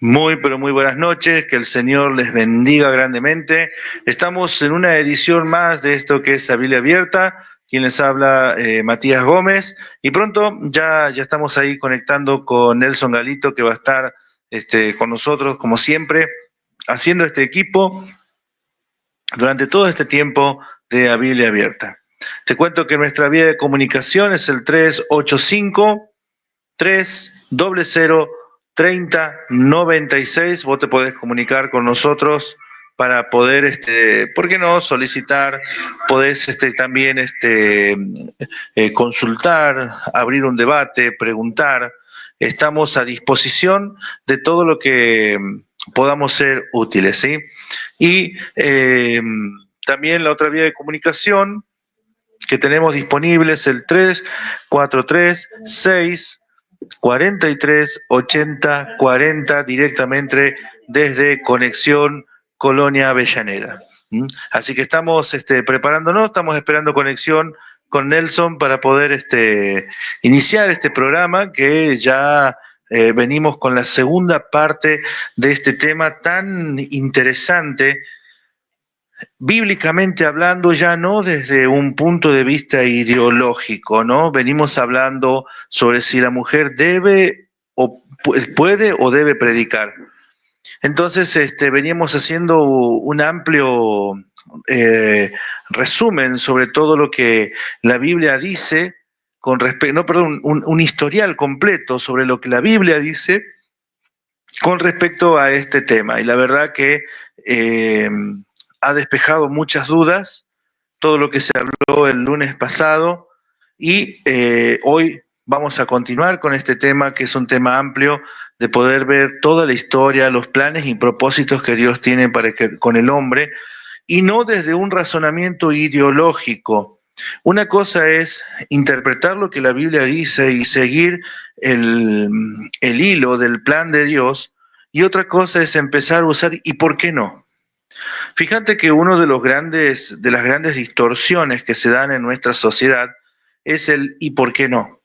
Muy, pero muy buenas noches, que el Señor les bendiga grandemente. Estamos en una edición más de esto que es la Biblia Abierta, quien les habla Matías Gómez, y pronto ya estamos ahí conectando con Nelson Galito, que va a estar con nosotros, como siempre, haciendo este equipo durante todo este tiempo de la Biblia Abierta. Te cuento que nuestra vía de comunicación es el 385-300-3096. Vos te podés comunicar con nosotros para poder, ¿por qué no?, solicitar, podés también consultar, abrir un debate, preguntar. Estamos a disposición de todo lo que podamos ser útiles, ¿sí? Y también la otra vía de comunicación que tenemos disponible es el 343-643-8040, directamente desde Conexión Colonia Avellaneda. Así que estamos preparándonos, estamos esperando conexión con Nelson para poder iniciar este programa que ya venimos con la segunda parte de este tema tan interesante, bíblicamente hablando, ya no desde un punto de vista ideológico, ¿no? Venimos hablando sobre si la mujer debe o puede o debe predicar. Entonces, veníamos haciendo un amplio resumen sobre todo lo que la Biblia dice con respecto, no, perdón, un historial completo sobre lo que la Biblia dice con respecto a este tema. Y la verdad que ha despejado muchas dudas, todo lo que se habló el lunes pasado, y hoy vamos a continuar con este tema, que es un tema amplio, de poder ver toda la historia, los planes y propósitos que Dios tiene con el hombre, y no desde un razonamiento ideológico. Una cosa es interpretar lo que la Biblia dice y seguir el hilo del plan de Dios, y otra cosa es empezar a usar ¿y por qué no? Fíjate que uno de las grandes distorsiones que se dan en nuestra sociedad es el ¿y por qué no?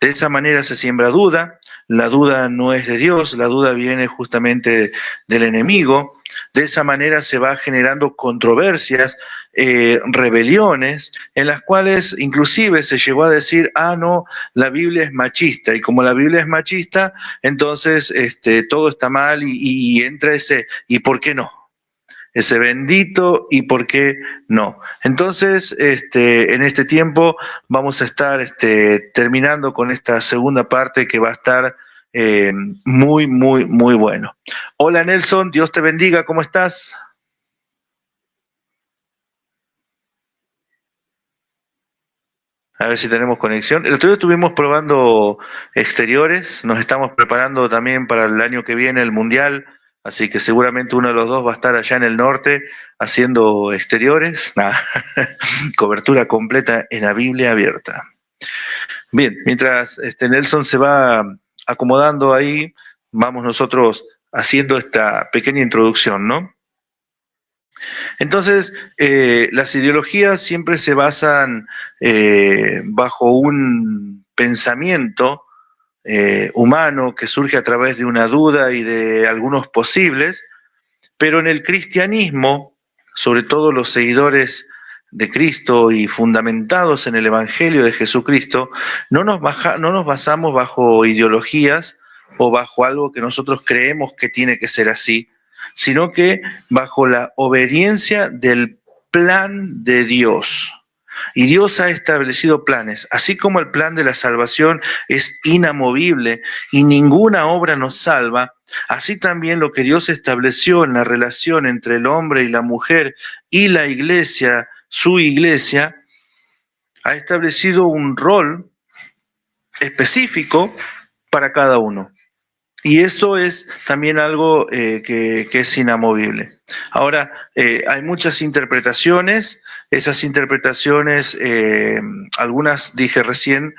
De esa manera se siembra duda, la duda no es de Dios, la duda viene justamente del enemigo. De esa manera se va generando controversias, rebeliones, en las cuales inclusive se llegó a decir, no, la Biblia es machista, y como la Biblia es machista, entonces todo está mal, y entra ese ¿y por qué no? Ese bendito ¿y por qué no? Entonces, en este tiempo vamos a estar terminando con esta segunda parte que va a estar muy, muy, muy bueno. Hola Nelson, Dios te bendiga, ¿cómo estás? A ver si tenemos conexión. El otro día estuvimos probando exteriores, nos estamos preparando también para el año que viene el Mundial, así que seguramente uno de los dos va a estar allá en el norte haciendo exteriores. Cobertura completa en la Biblia Abierta. Bien, mientras Nelson se va acomodando ahí, vamos nosotros haciendo esta pequeña introducción, ¿no? Entonces, las ideologías siempre se basan bajo un pensamiento humano que surge a través de una duda y de algunos posibles, pero en el cristianismo, sobre todo los seguidores de Cristo y fundamentados en el Evangelio de Jesucristo, no nos basamos bajo ideologías o bajo algo que nosotros creemos que tiene que ser así, sino que bajo la obediencia del plan de Dios. Y Dios ha establecido planes, así como el plan de la salvación es inamovible y ninguna obra nos salva, así también lo que Dios estableció en la relación entre el hombre y la mujer y la iglesia, su iglesia, ha establecido un rol específico para cada uno. Y eso es también algo que es inamovible. Ahora, hay muchas interpretaciones, esas interpretaciones, algunas dije recién,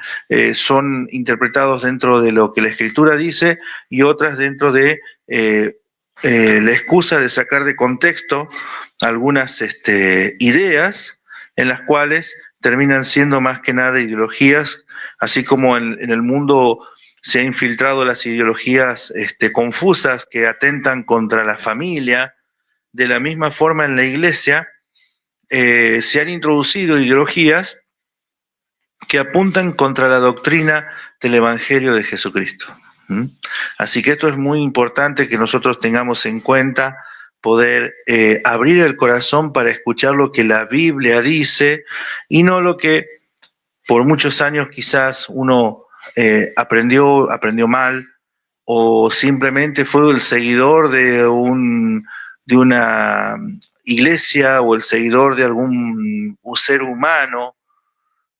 son interpretados dentro de lo que la Escritura dice, y otras dentro de la excusa de sacar de contexto algunas ideas en las cuales terminan siendo más que nada ideologías, así como en el mundo se ha infiltrado las ideologías confusas que atentan contra la familia. De la misma forma en la iglesia se han introducido ideologías que apuntan contra la doctrina del Evangelio de Jesucristo. Así que esto es muy importante que nosotros tengamos en cuenta, poder abrir el corazón para escuchar lo que la Biblia dice y no lo que por muchos años quizás uno aprendió mal, o simplemente fue el seguidor de una iglesia o el seguidor de algún ser humano.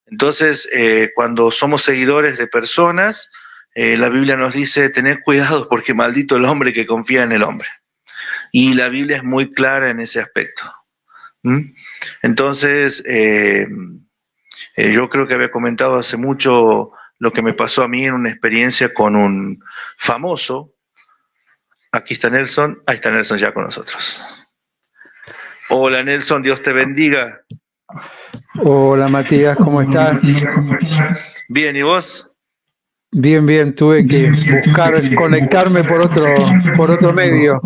Entonces, cuando somos seguidores de personas, la Biblia nos dice, tened cuidado porque maldito el hombre que confía en el hombre. Y la Biblia es muy clara en ese aspecto. Entonces, yo creo que había comentado hace mucho lo que me pasó a mí en una experiencia con un famoso. Aquí está Nelson, ahí está Nelson ya con nosotros. Hola Nelson, Dios te bendiga. Hola Matías, ¿cómo estás? Bien, ¿y vos? Bien, bien, tuve que buscar conectarme por otro medio.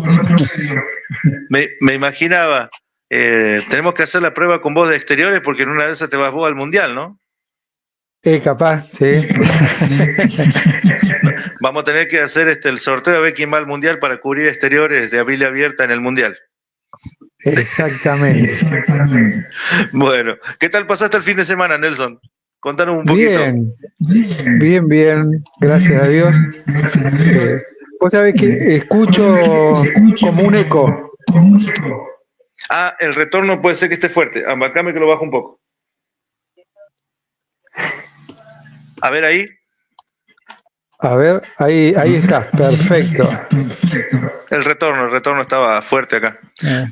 Me imaginaba. Tenemos que hacer la prueba con voz de exteriores porque en una de esas te vas vos al mundial, ¿no? Capaz, sí. Vamos a tener que hacer el sorteo a ver quién va al mundial para cubrir exteriores de Biblia abierta en el mundial. Exactamente. Bueno, ¿qué tal pasaste el fin de semana, Nelson? Contanos un poquito. Bien, gracias a Dios. Vos sabés que escucho como un eco. Ah, el retorno puede ser que esté fuerte. Ambacame que lo bajo un poco. A ver ahí. A ver, ahí está, perfecto. El retorno estaba fuerte acá.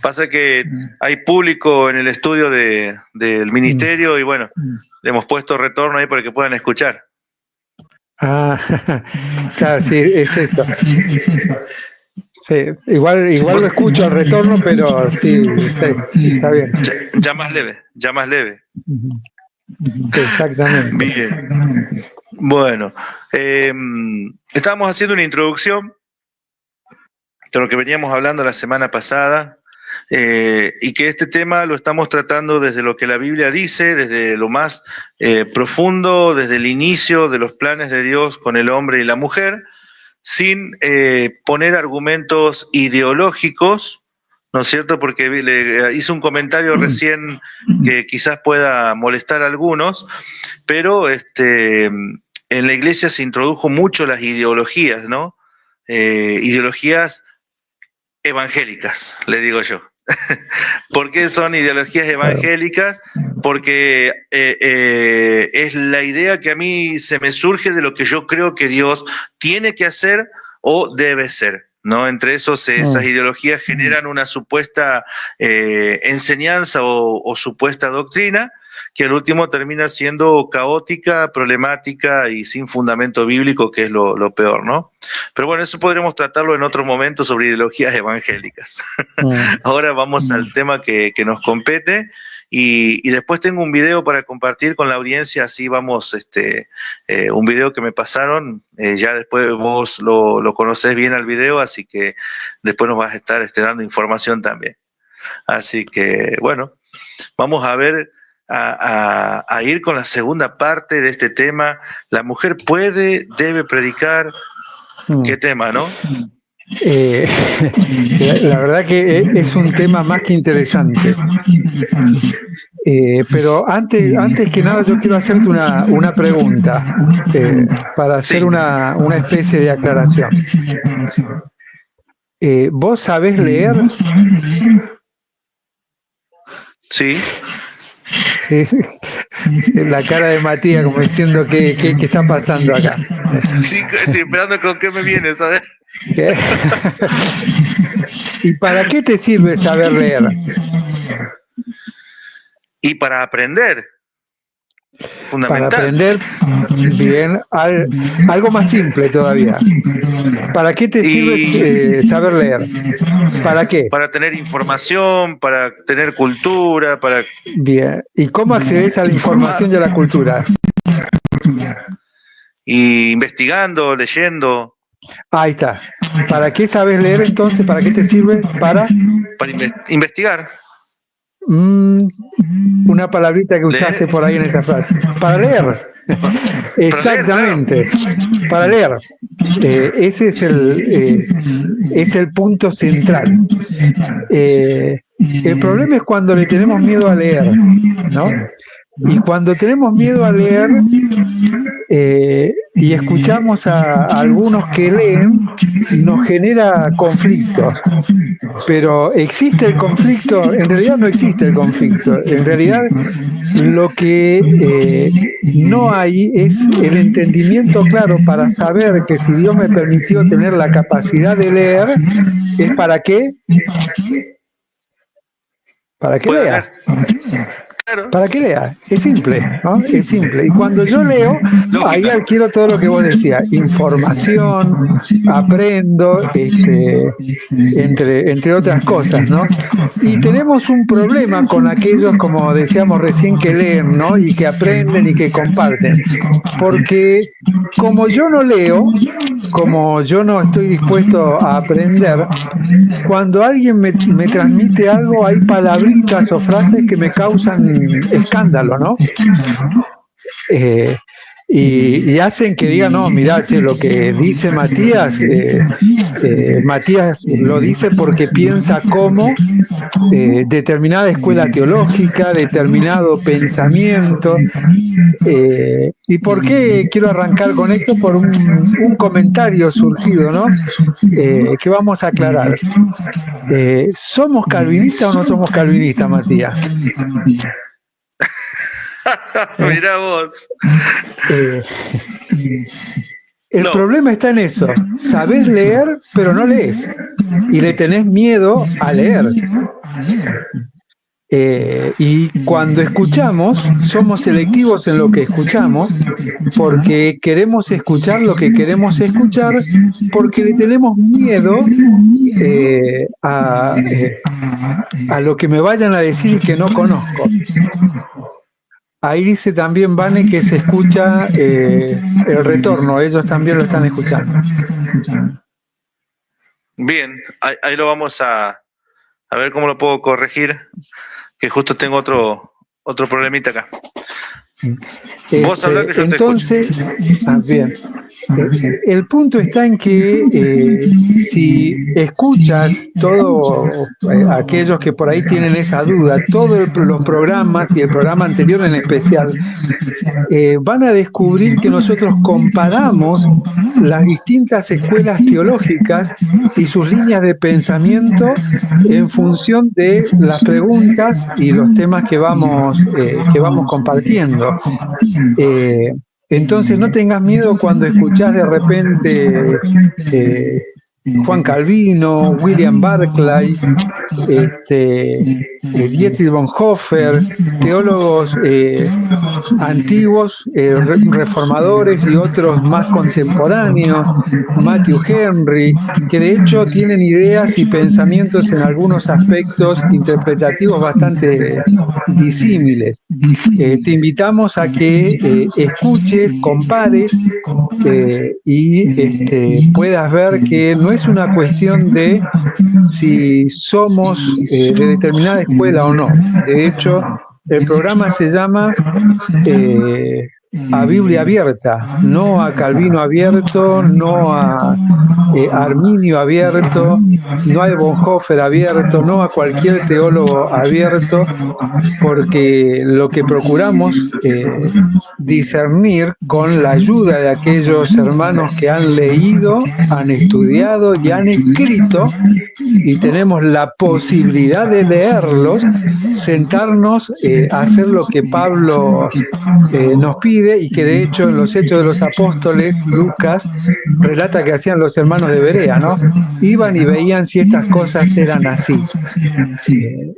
Pasa que hay público en el estudio del ministerio y bueno, le hemos puesto retorno ahí para que puedan escuchar. Ah, claro, sí, es eso. Sí, igual lo escucho al retorno, pero sí, está bien. Ya más leve. Exactamente. Bien. Bueno, estábamos haciendo una introducción de lo que veníamos hablando la semana pasada, y que este tema lo estamos tratando desde lo que la Biblia dice, desde lo más profundo, desde el inicio de los planes de Dios con el hombre y la mujer, sin poner argumentos ideológicos, ¿no es cierto? Porque le hice un comentario recién que quizás pueda molestar a algunos, pero en la iglesia se introdujo mucho las ideologías, ¿no? Ideologías evangélicas, le digo yo. ¿Por qué son ideologías evangélicas? Porque es la idea que a mí se me surge de lo que yo creo que Dios tiene que hacer o debe ser, ¿no? Entre esas ideologías generan una supuesta enseñanza o supuesta doctrina que al último termina siendo caótica, problemática y sin fundamento bíblico, que es lo peor, ¿no? Pero bueno, eso podremos tratarlo en otro momento sobre ideologías evangélicas. Ahora vamos al tema que nos compete y después tengo un video para compartir con la audiencia, así vamos, un video que me pasaron, ya después vos lo conocés bien al video, así que después nos vas a estar dando información también. Así que bueno, vamos a ver, a ir con la segunda parte de este tema. La mujer debe predicar. ¿Qué tema, no? La verdad que es un tema más que interesante. Pero antes que nada yo quiero hacerte una pregunta para hacer una especie de aclaración. ¿Vos sabés leer? Sí. Sí. La cara de Matías como diciendo ¿qué está pasando acá? Sí, estoy esperando con qué me vienes, ¿sabes? ¿Qué? ¿Y para qué te sirve saber leer? Y para aprender. Fundamental. Para aprender bien, algo más simple todavía. ¿Para qué te sirve saber leer? ¿Para qué? Para tener información, para tener cultura, para... Bien. ¿Y cómo accedes a la información y a la cultura? y investigando, leyendo. Ahí está. ¿Para qué sabes leer entonces? ¿Para qué te sirve? Para investigar. Una palabrita que usaste por ahí en esa frase. Para leer. Exactamente. Para leer. Ese es el punto central. El problema es cuando le tenemos miedo a leer, ¿no? Y cuando tenemos miedo a leer y escuchamos a algunos que leen, nos genera conflictos. Pero ¿existe el conflicto? En realidad no existe el conflicto. En realidad lo que no hay es el entendimiento claro para saber que si Dios me permitió tener la capacidad de leer, ¿es para qué? Para que lea. Claro. Para que lea. Es simple, ¿no? Es simple. Y cuando yo leo, ahí adquiero todo lo que vos decías. Información, aprendo, entre otras cosas, ¿no? Y tenemos un problema con aquellos, como decíamos recién, que leen, ¿no? Y que aprenden y que comparten. Porque como yo no leo, como yo no estoy dispuesto a aprender, cuando alguien me transmite algo, hay palabritas o frases que me causan escándalo, ¿no? Y hacen que digan, no, mirá, che, lo que dice Matías, Matías lo dice porque piensa como determinada escuela teológica, determinado pensamiento. ¿Y por qué quiero arrancar con esto? Por un comentario surgido, ¿no? Que vamos a aclarar. ¿Somos calvinistas o no somos calvinistas, Matías? Mirá vos. El problema está en eso. Sabés leer, pero no lees. Y le tenés miedo a leer. Y cuando escuchamos, somos selectivos en lo que escuchamos, porque queremos escuchar lo que queremos escuchar, porque le tenemos miedo a lo que me vayan a decir y que no conozco. Ahí dice también Vane que se escucha el retorno, ellos también lo están escuchando. Bien, ahí lo vamos a ver cómo lo puedo corregir, que justo tengo otro problemita acá. Vos hablás que yo entonces, te escucho. Bien. El punto está en que si escuchas todos aquellos que por ahí tienen esa duda, todos los programas y el programa anterior en especial, van a descubrir que nosotros comparamos las distintas escuelas teológicas y sus líneas de pensamiento en función de las preguntas y los temas que vamos compartiendo. Entonces no tengas miedo cuando escuchás de repente Juan Calvino, William Barclay, Dietrich Bonhoeffer, teólogos antiguos, reformadores y otros más contemporáneos, Matthew Henry, que de hecho tienen ideas y pensamientos en algunos aspectos interpretativos bastante disímiles. Te invitamos a que escuches, compares y puedas ver que no es una cuestión de si somos de determinada escuela o no. De hecho, el programa se llama A Biblia Abierta, no a Calvino abierto, no a Arminio abierto, no a Bonhoeffer abierto, no a cualquier teólogo abierto, porque lo que procuramos discernir con la ayuda de aquellos hermanos que han leído, han estudiado y han escrito, y tenemos la posibilidad de leerlos, sentarnos a hacer lo que Pablo nos pide, y que de hecho en los Hechos de los Apóstoles, Lucas relata que hacían los hermanos hermanos de Berea, ¿no? Iban y veían si estas cosas eran así.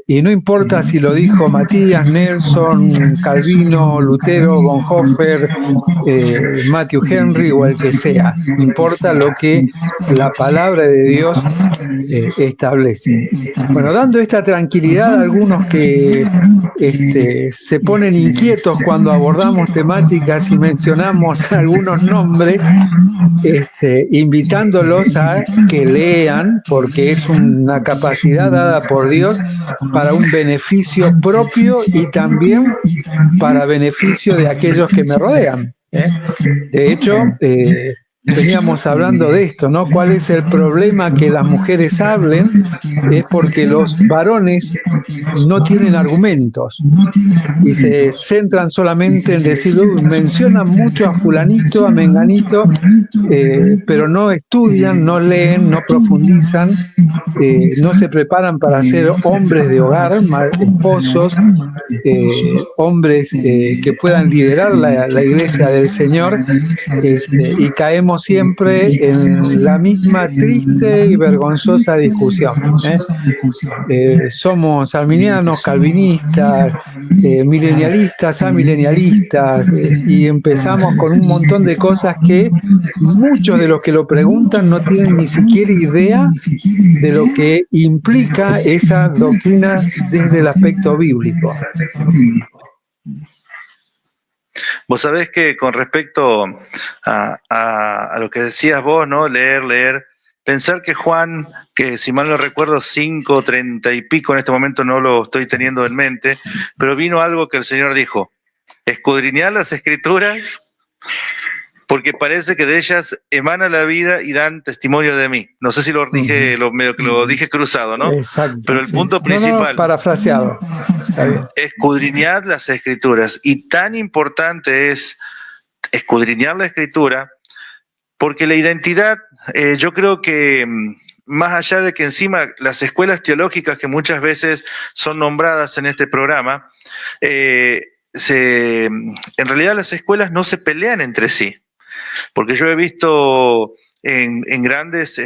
Y no importa si lo dijo Matías, Nelson, Calvino, Lutero, Bonhoeffer, Matthew Henry o el que sea, importa lo que la palabra de Dios establece. Bueno, dando esta tranquilidad a algunos que se ponen inquietos cuando abordamos temáticas y mencionamos algunos nombres, invitándolos a que lean, porque es una capacidad dada por Dios para un beneficio propio y también para beneficio de aquellos que me rodean. De hecho, veníamos hablando de esto, ¿no? ¿Cuál es el problema que las mujeres hablen? Es porque los varones no tienen argumentos y se centran solamente en decir, mencionan mucho a fulanito, a menganito, pero no estudian, no leen, no profundizan, no se preparan para ser hombres de hogar, esposos, hombres que puedan liderar la iglesia del Señor, y caemos siempre en la misma triste y vergonzosa discusión. Somos arminianos, calvinistas, milenialistas, amilenialistas, y empezamos con un montón de cosas que muchos de los que lo preguntan no tienen ni siquiera idea de lo que implica esa doctrina desde el aspecto bíblico. Vos sabés que con respecto a lo que decías vos, ¿no? Leer, pensar que Juan, que si mal no recuerdo 5:30 y pico, en este momento no lo estoy teniendo en mente, pero vino algo que el Señor dijo: escudriñar las Escrituras, porque parece que de ellas emana la vida y dan testimonio de mí. No sé si lo dije, medio que lo dije cruzado, ¿no? Exacto. Pero el punto principal. No, parafraseado. Está bien. Escudriñar las Escrituras. Y tan importante es escudriñar la Escritura, porque la identidad, yo creo que más allá de que encima las escuelas teológicas que muchas veces son nombradas en este programa, en realidad las escuelas no se pelean entre sí. Porque yo he visto en grandes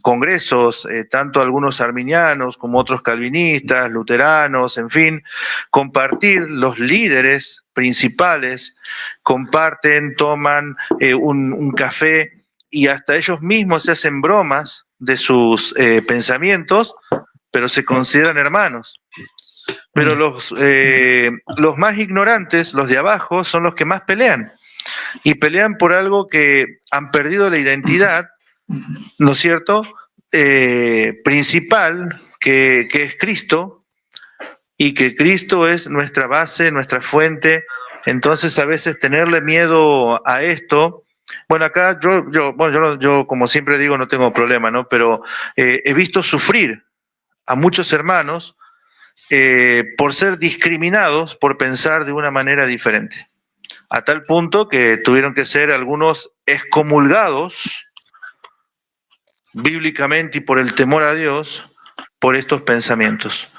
congresos, tanto algunos arminianos como otros calvinistas, luteranos, en fin, compartir los líderes principales, comparten, toman un café y hasta ellos mismos se hacen bromas de sus pensamientos, pero se consideran hermanos. Pero los más ignorantes, los de abajo, son los que más pelean. Y pelean por algo que han perdido la identidad, ¿no es cierto?, principal, que es Cristo, y que Cristo es nuestra base, nuestra fuente. Entonces a veces tenerle miedo a esto, bueno, acá yo como siempre digo no tengo problema, ¿no? Pero he visto sufrir a muchos hermanos por ser discriminados por pensar de una manera diferente, a tal punto que tuvieron que ser algunos excomulgados bíblicamente y por el temor a Dios por estos pensamientos,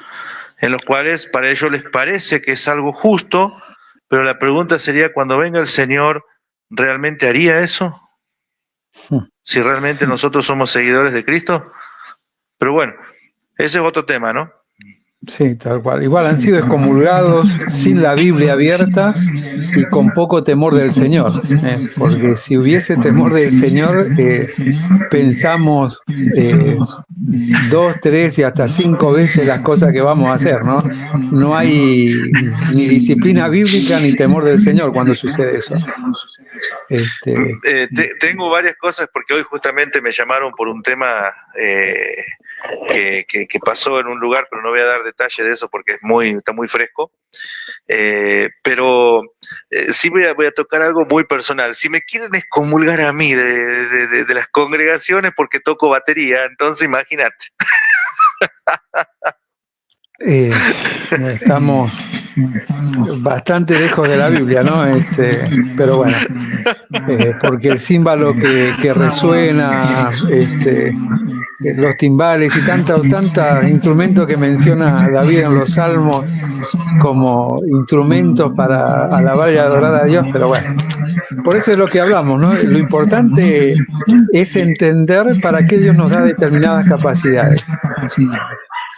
en los cuales para ellos les parece que es algo justo, pero la pregunta sería, cuando venga el Señor, ¿realmente haría eso? Si realmente nosotros somos seguidores de Cristo. Pero bueno, ese es otro tema, ¿no? Sí, tal cual. Igual han sido excomulgados sin la Biblia abierta y con poco temor del Señor. Porque si hubiese temor del Señor, pensamos 2, 3 y hasta 5 veces las cosas que vamos a hacer, ¿no? No hay ni disciplina bíblica ni temor del Señor cuando sucede eso. Tengo varias cosas porque hoy justamente me llamaron por un tema que pasó en un lugar, pero no voy a dar detalle de eso porque está muy fresco. Pero sí voy a tocar algo muy personal. Si me quieren excomulgar a mí de las congregaciones porque toco batería, entonces imagínate. Estamos bastante lejos de la Biblia, ¿no? Pero bueno, porque el címbalo que resuena, los timbales y tantos instrumentos que menciona David en los Salmos como instrumentos para alabar y adorar a Dios, pero bueno, por eso es lo que hablamos, ¿no? Lo importante es entender para qué Dios nos da determinadas capacidades.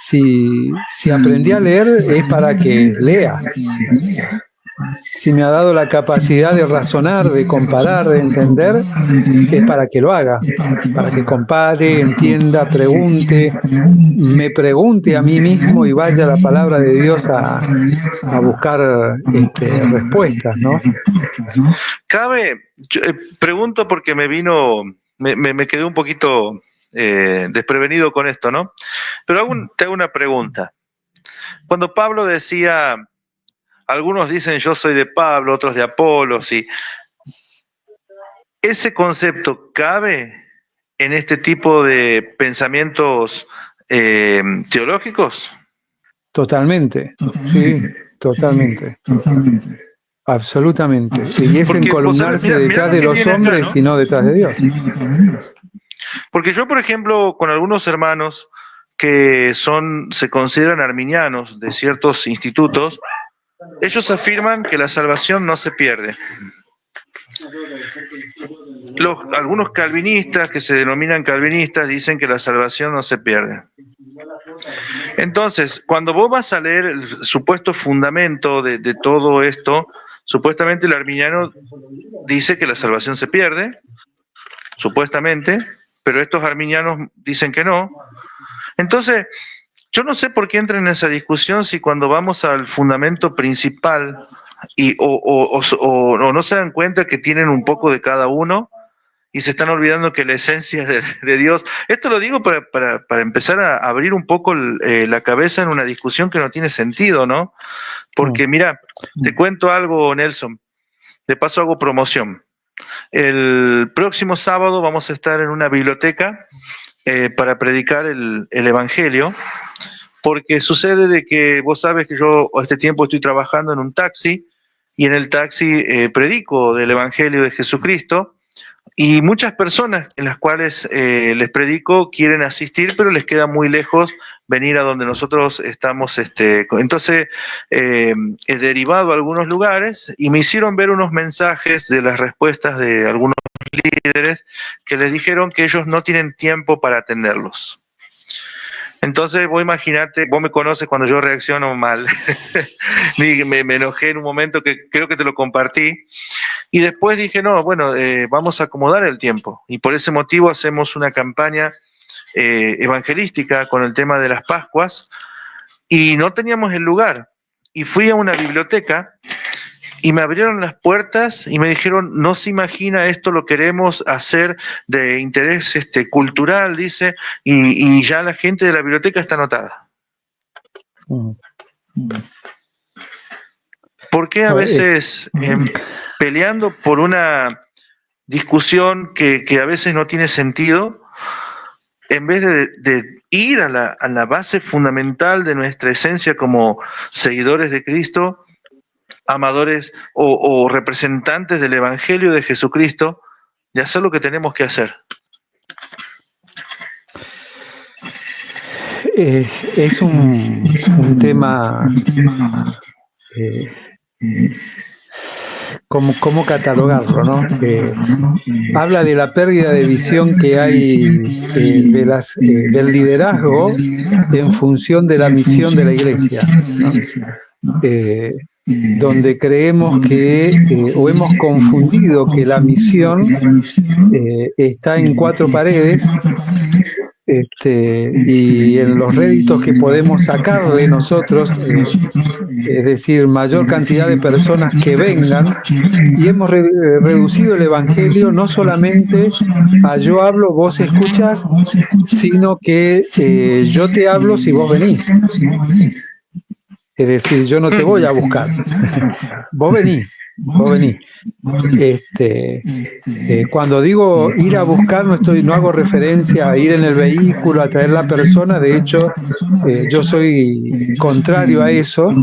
Si aprendí a leer es para que lea. Si me ha dado la capacidad de razonar, de comparar, de entender, es para que lo haga, para que compare, entienda, pregunte, me pregunte a mí mismo y vaya a la palabra de Dios a buscar respuestas, ¿no? Pregunto porque me quedé un poquito desprevenido con esto, ¿no? Pero te hago una pregunta. Cuando Pablo decía, algunos dicen yo soy de Pablo, otros de Apolos, y ¿ese concepto cabe en este tipo de pensamientos teológicos? Totalmente, sí, totalmente. Absolutamente. Y es encolumnarse detrás de los hombres y no detrás de Dios. Porque yo, por ejemplo, con algunos hermanos que se consideran arminianos de ciertos institutos, ellos afirman que la salvación no se pierde. Algunos calvinistas, que se denominan calvinistas, dicen que la salvación no se pierde. Entonces, cuando vos vas a leer el supuesto fundamento de todo esto, supuestamente el arminiano dice que la salvación se pierde, supuestamente, pero estos arminianos dicen que no. Entonces, yo no sé por qué entran en esa discusión si cuando vamos al fundamento principal o no se dan cuenta que tienen un poco de cada uno y se están olvidando que la esencia es de Dios. Esto lo digo para empezar a abrir un poco la cabeza en una discusión que no tiene sentido, ¿no? Porque mira, te cuento algo, Nelson, de paso hago promoción. El próximo sábado vamos a estar en una biblioteca para predicar el Evangelio, porque sucede de que vos sabes que yo este tiempo estoy trabajando en un taxi y en el taxi predico del Evangelio de Jesucristo y muchas personas en las cuales les predico quieren asistir, pero les queda muy lejos venir a donde nosotros estamos. Entonces he derivado a algunos lugares y me hicieron ver unos mensajes de las respuestas de algunos líderes que les dijeron que ellos no tienen tiempo para atenderlos. Entonces, vos imaginate, vos me conoces cuando yo reacciono mal. me enojé en un momento que creo que te lo compartí. Y después dije, no, bueno, vamos a acomodar el tiempo. Y por ese motivo hacemos una campaña evangelística con el tema de las Pascuas. Y no teníamos el lugar. Y fui a una biblioteca y me abrieron las puertas y me dijeron, no se imagina, esto lo queremos hacer de interés cultural, dice, y ya la gente de la biblioteca está anotada. ¿Por qué a veces peleando por una discusión que a veces no tiene sentido, en vez de ir a la base fundamental de nuestra esencia como seguidores de Cristo, amadores o representantes del Evangelio de Jesucristo, de hacer lo que tenemos que hacer? Es un tema ¿cómo catalogarlo, ¿no? Habla de la pérdida de visión que hay del liderazgo en función de la misión de la iglesia, ¿no? Donde creemos que o hemos confundido que la misión está en cuatro paredes y en los réditos que podemos sacar de nosotros, es decir, mayor cantidad de personas que vengan, y hemos reducido el Evangelio no solamente a yo hablo, vos escuchas, sino que yo te hablo si vos venís. Es decir, yo no te voy a buscar, vos venís. vos venís. Cuando digo ir a buscar, no hago referencia a ir en el vehículo, a traer la persona. De hecho, yo soy contrario a eso,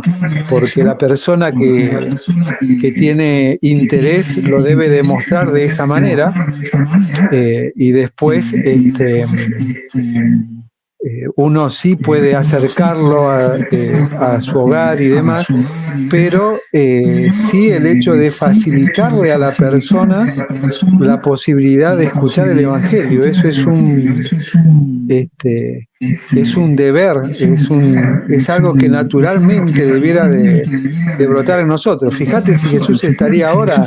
porque la persona que tiene interés lo debe demostrar de esa manera, y después uno sí puede acercarlo a su hogar y demás, pero sí el hecho de facilitarle a la persona la posibilidad de escuchar el Evangelio. Eso es un deber, es algo que naturalmente debiera de brotar en nosotros. Fíjate, si Jesús estaría ahora,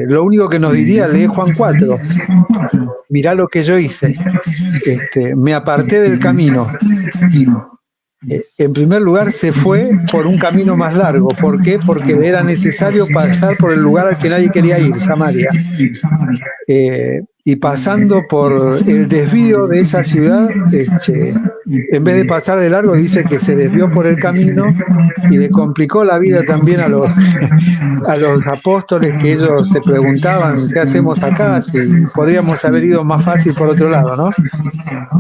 lo único que nos diría: lee Juan 4, mirá lo que yo hice, me aparté del camino. En primer lugar, se fue por un camino más largo. ¿Por qué? Porque era necesario pasar por el lugar al que nadie quería ir, Samaria. Y pasando por el desvío de esa ciudad, en vez de pasar de largo, dice que se desvió por el camino y le complicó la vida también a los apóstoles, que ellos se preguntaban: ¿qué hacemos acá? Si podríamos haber ido más fácil por otro lado, ¿no?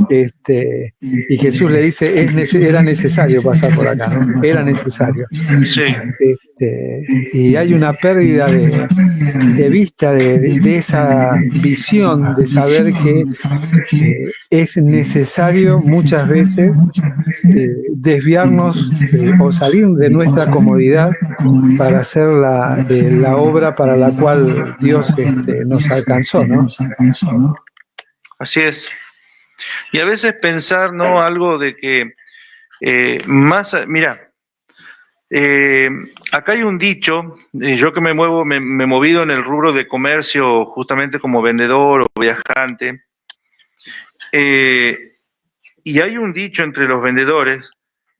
Y Jesús le dice: era necesario pasar por acá, ¿no? Era necesario. Sí. Y hay una pérdida de vista de esa visión, de saber que es necesario muchas veces desviarnos o salir de nuestra comodidad para hacer la obra para la cual Dios nos alcanzó, ¿no? Así es. Y a veces pensar, ¿no? Algo de que mira, acá hay un dicho, yo que me he movido en el rubro de comercio justamente como vendedor o viajante, y hay un dicho entre los vendedores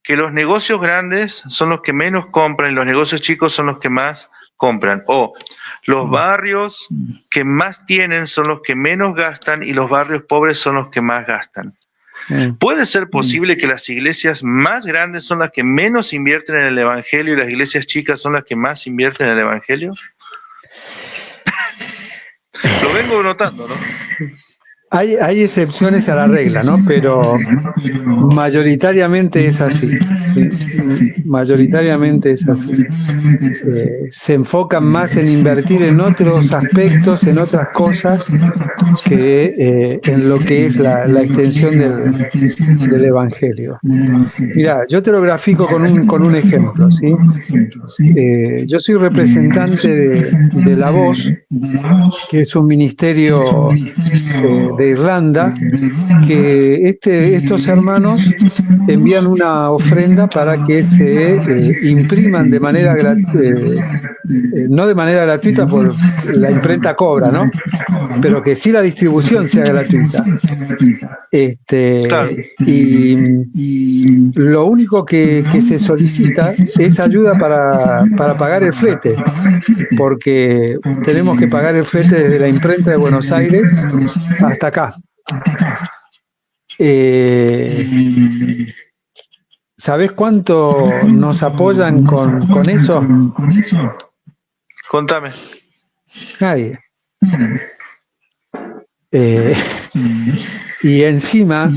que los negocios grandes son los que menos compran y los negocios chicos son los que más compran, o los barrios que más tienen son los que menos gastan y los barrios pobres son los que más gastan. ¿Puede ser posible que las iglesias más grandes son las que menos invierten en el Evangelio y las iglesias chicas son las que más invierten en el Evangelio? Lo vengo notando, ¿no? Hay excepciones a la regla, ¿no? Pero mayoritariamente es así. ¿Sí? Mayoritariamente es así. Se enfocan más en invertir en otros aspectos, en otras cosas, que en lo que es la extensión del Evangelio. Mira, yo te lo grafico con un ejemplo, ¿sí? Yo soy representante de La Voz, que es un ministerio de Irlanda, que estos hermanos envían una ofrenda para que se impriman de manera no de manera gratuita, por la imprenta cobra, ¿no? Pero que sí la distribución sea gratuita. Claro. Y lo único que se solicita es ayuda para pagar el flete, porque tenemos que pagar el flete desde la imprenta de Buenos Aires hasta acá. ¿Sabés cuánto nos apoyan con eso? Contame. Nadie. Y encima,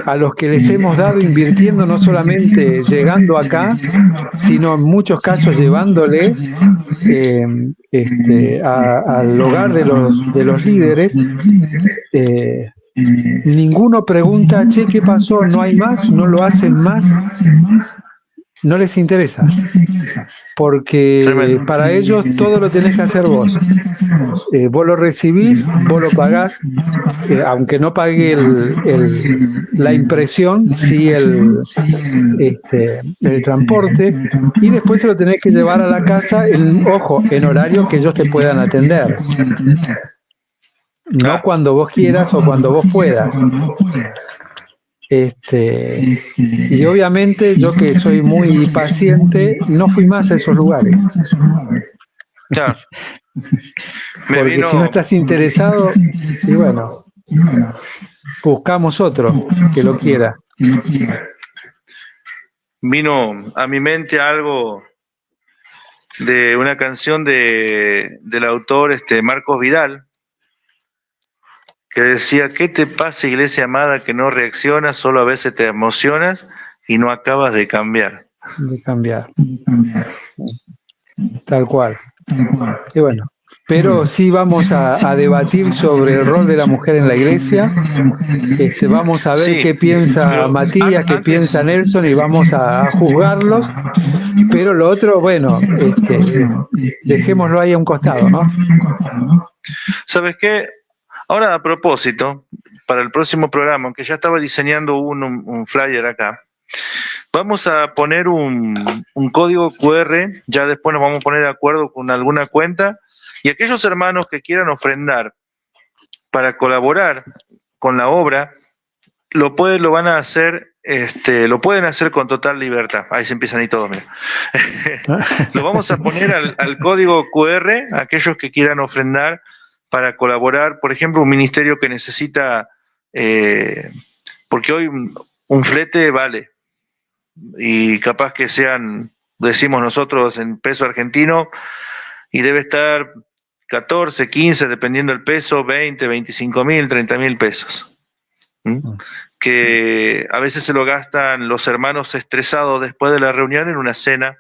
a los que les hemos dado invirtiendo, no solamente llegando acá, sino en muchos casos llevándole al hogar de los líderes, ninguno pregunta: che, ¿qué pasó? ¿No hay más? ¿No lo hacen más? No les interesa, porque Tremendo. para ellos todo lo tenés que hacer vos. Vos lo recibís, vos lo pagás, aunque no pague la impresión, sí el transporte, y después se lo tenés que llevar a la casa, en horario que ellos te puedan atender. No cuando vos quieras o cuando vos puedas. Y obviamente yo, que soy muy paciente, no fui más a esos lugares. Claro. Porque si no estás interesado, y bueno, buscamos otro que lo quiera. Vino a mi mente algo de una canción del autor Marcos Vidal, que decía: ¿qué te pasa, iglesia amada, que no reaccionas, solo a veces te emocionas y no acabas de cambiar? De cambiar. Tal cual. Y bueno, pero sí vamos a debatir sobre el rol de la mujer en la iglesia. Vamos a ver qué piensa Matías, qué piensa Nelson, y vamos a juzgarlos. Pero lo otro, bueno, dejémoslo ahí a un costado, ¿no? ¿Sabes qué? Ahora, a propósito, para el próximo programa, aunque ya estaba diseñando un flyer acá, vamos a poner un código QR, ya después nos vamos a poner de acuerdo con alguna cuenta, y aquellos hermanos que quieran ofrendar para colaborar con la obra, lo van a hacer, lo pueden hacer con total libertad. Ahí se empiezan y todo, mira. Lo vamos a poner al código QR, aquellos que quieran ofrendar para colaborar, por ejemplo, un ministerio que necesita, porque hoy un flete vale, y capaz que sean, decimos nosotros en peso argentino, y debe estar 14, 15, dependiendo del peso, 20, 25 mil, 30 mil pesos. Que a veces se lo gastan los hermanos estresados después de la reunión en una cena,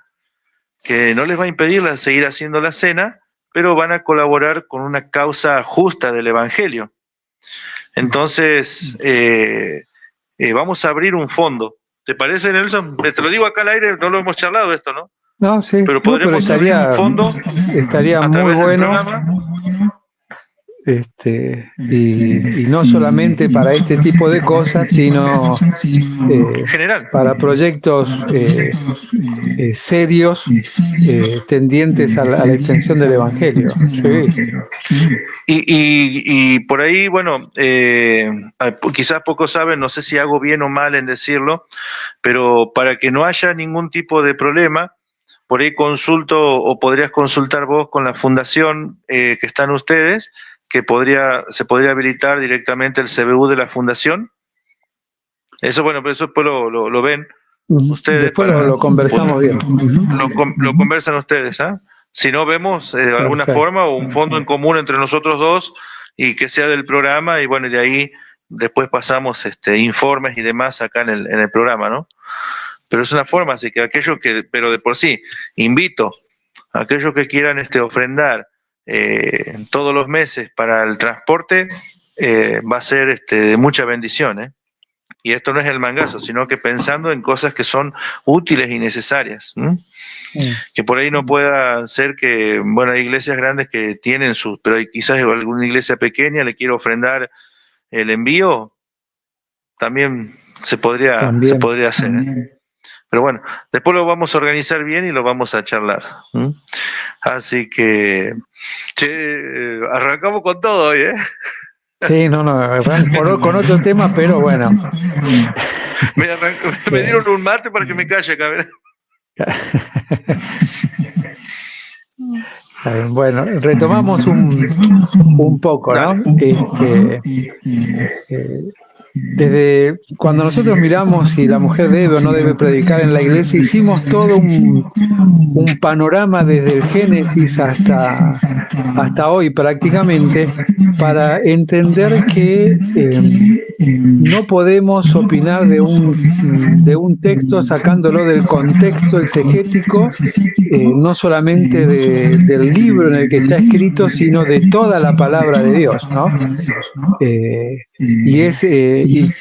que no les va a impedir seguir haciendo la cena, pero van a colaborar con una causa justa del Evangelio. Entonces, vamos a abrir un fondo. ¿Te parece, Nelson? Te lo digo acá al aire, no lo hemos charlado esto, ¿no? No, sí. Pero podremos abrir un fondo. Estaría muy bueno. Y no solamente para este tipo de cosas, sino general, para proyectos serios tendientes a la extensión del Evangelio. Sí. Y por ahí, bueno, quizás pocos saben, no sé si hago bien o mal en decirlo, pero para que no haya ningún tipo de problema, por ahí consulto, o podrías consultar vos con la fundación que están ustedes, que se podría habilitar directamente el CBU de la fundación. Eso, bueno, pero eso después lo ven ustedes. Después lo conversamos bien. Lo conversan ustedes, ¿ah? ¿Eh? Si no, vemos de alguna forma o un fondo en común entre nosotros dos y que sea del programa, y bueno, de ahí después pasamos informes y demás acá en el programa, ¿no? Pero es una forma, así que pero de por sí, invito a aquellos que quieran ofrendar todos los meses para el transporte, va a ser de mucha bendición, ¿eh? Y esto no es el mangazo, sino que pensando en cosas que son útiles y necesarias. Que por ahí no pueda ser que, bueno, hay iglesias grandes que tienen pero hay quizás alguna iglesia pequeña le quiere ofrendar el envío, también se podría hacer, ¿eh? Pero bueno, después lo vamos a organizar bien y lo vamos a charlar. Así que, arrancamos con todo hoy, ¿eh? Sí, no, con otro tema, pero bueno. Me dieron un mate para que me calle, cabrón. Bueno, retomamos un poco, ¿no? Desde cuando nosotros miramos si la mujer debe o no debe predicar en la iglesia, hicimos todo un panorama desde el Génesis hasta hoy prácticamente, para entender que no podemos opinar de un texto sacándolo del contexto exegético, no solamente del libro en el que está escrito, sino de toda la palabra de Dios, ¿no? Y es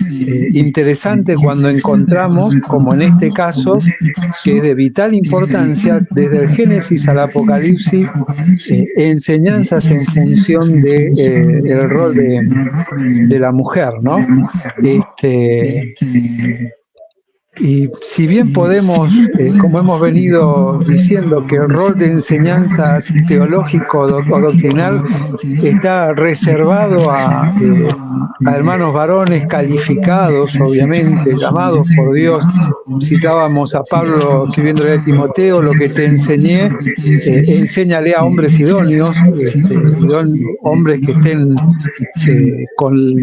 interesante cuando encontramos, como en este caso, que es de vital importancia, desde el Génesis al Apocalipsis, enseñanzas en función del rol de la mujer, ¿no? Y si bien podemos, como hemos venido diciendo, que el rol de enseñanza teológico o doctrinal está reservado a hermanos varones calificados, obviamente, llamados por Dios. Citábamos a Pablo escribiéndole a Timoteo: lo que te enseñé, enséñale a hombres idóneos, hombres que estén con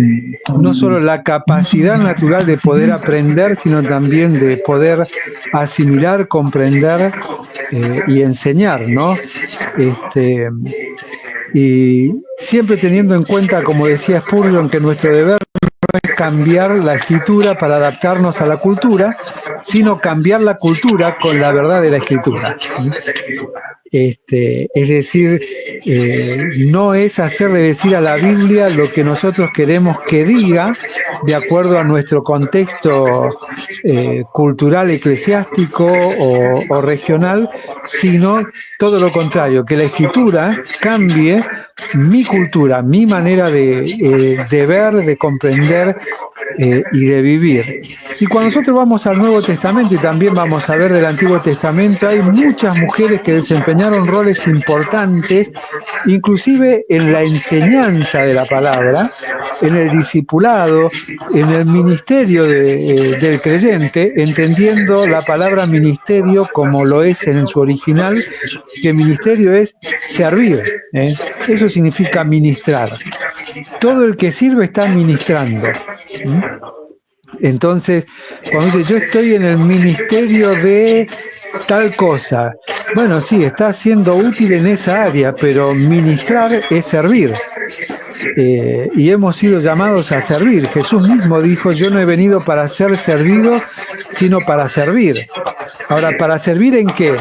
no solo la capacidad natural de poder aprender, sino también también de poder asimilar, comprender y enseñar, ¿no? Y siempre teniendo en cuenta, como decía Spurgeon, que nuestro deber no es cambiar la escritura para adaptarnos a la cultura, sino cambiar la cultura con la verdad de la escritura. Es decir, no es hacerle decir a la Biblia lo que nosotros queremos que diga de acuerdo a nuestro contexto cultural, eclesiástico o regional, sino todo lo contrario, que la escritura cambie mi cultura, mi manera de ver, de comprender y de vivir. Y cuando nosotros vamos al Nuevo Testamento y también vamos a ver del Antiguo Testamento, hay muchas mujeres que desempeñaron roles importantes, inclusive en la enseñanza de la palabra, en el discipulado, en el ministerio del creyente, entendiendo la palabra ministerio como lo es en su original, que ministerio es servir, ¿eh? Eso significa ministrar. Todo el que sirve está ministrando. Entonces, cuando dice yo estoy en el ministerio de tal cosa, bueno, sí, está siendo útil en esa área, pero ministrar es servir. Y hemos sido llamados a servir. Jesús mismo dijo, yo no he venido para ser servido, sino para servir. Ahora, ¿para servir en qué?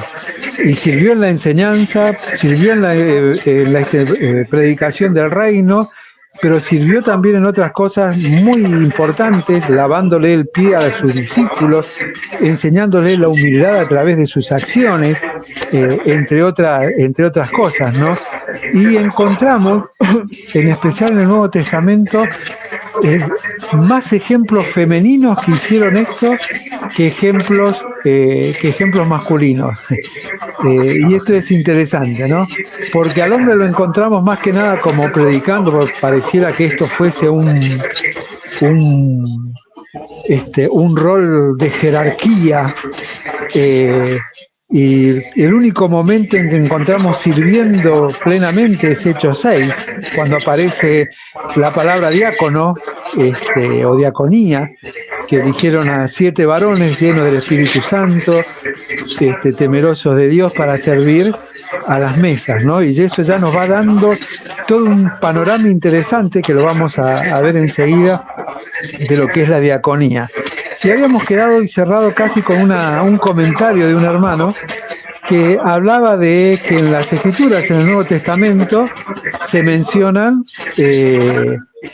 Y sirvió en la enseñanza, sirvió en la predicación del reino, pero sirvió también en otras cosas muy importantes, lavándole el pie a sus discípulos, enseñándole la humildad a través de sus acciones, entre otras cosas, ¿no? Y encontramos, en especial en el Nuevo Testamento, más ejemplos femeninos que hicieron esto que ejemplos masculinos. Y esto es interesante, ¿no? Porque al hombre lo encontramos más que nada como predicando, porque pareciera que esto fuese un rol de jerarquía, y el único momento en que encontramos sirviendo plenamente es Hechos 6, cuando aparece la palabra diácono o diaconía, que eligieron a 7 varones llenos del Espíritu Santo, temerosos de Dios, para servir a las mesas, ¿no? Y eso ya nos va dando todo un panorama interesante que lo vamos a ver enseguida de lo que es la diaconía. Y habíamos quedado y cerrado casi con un comentario de un hermano que hablaba de que en las Escrituras, en el Nuevo Testamento, se mencionan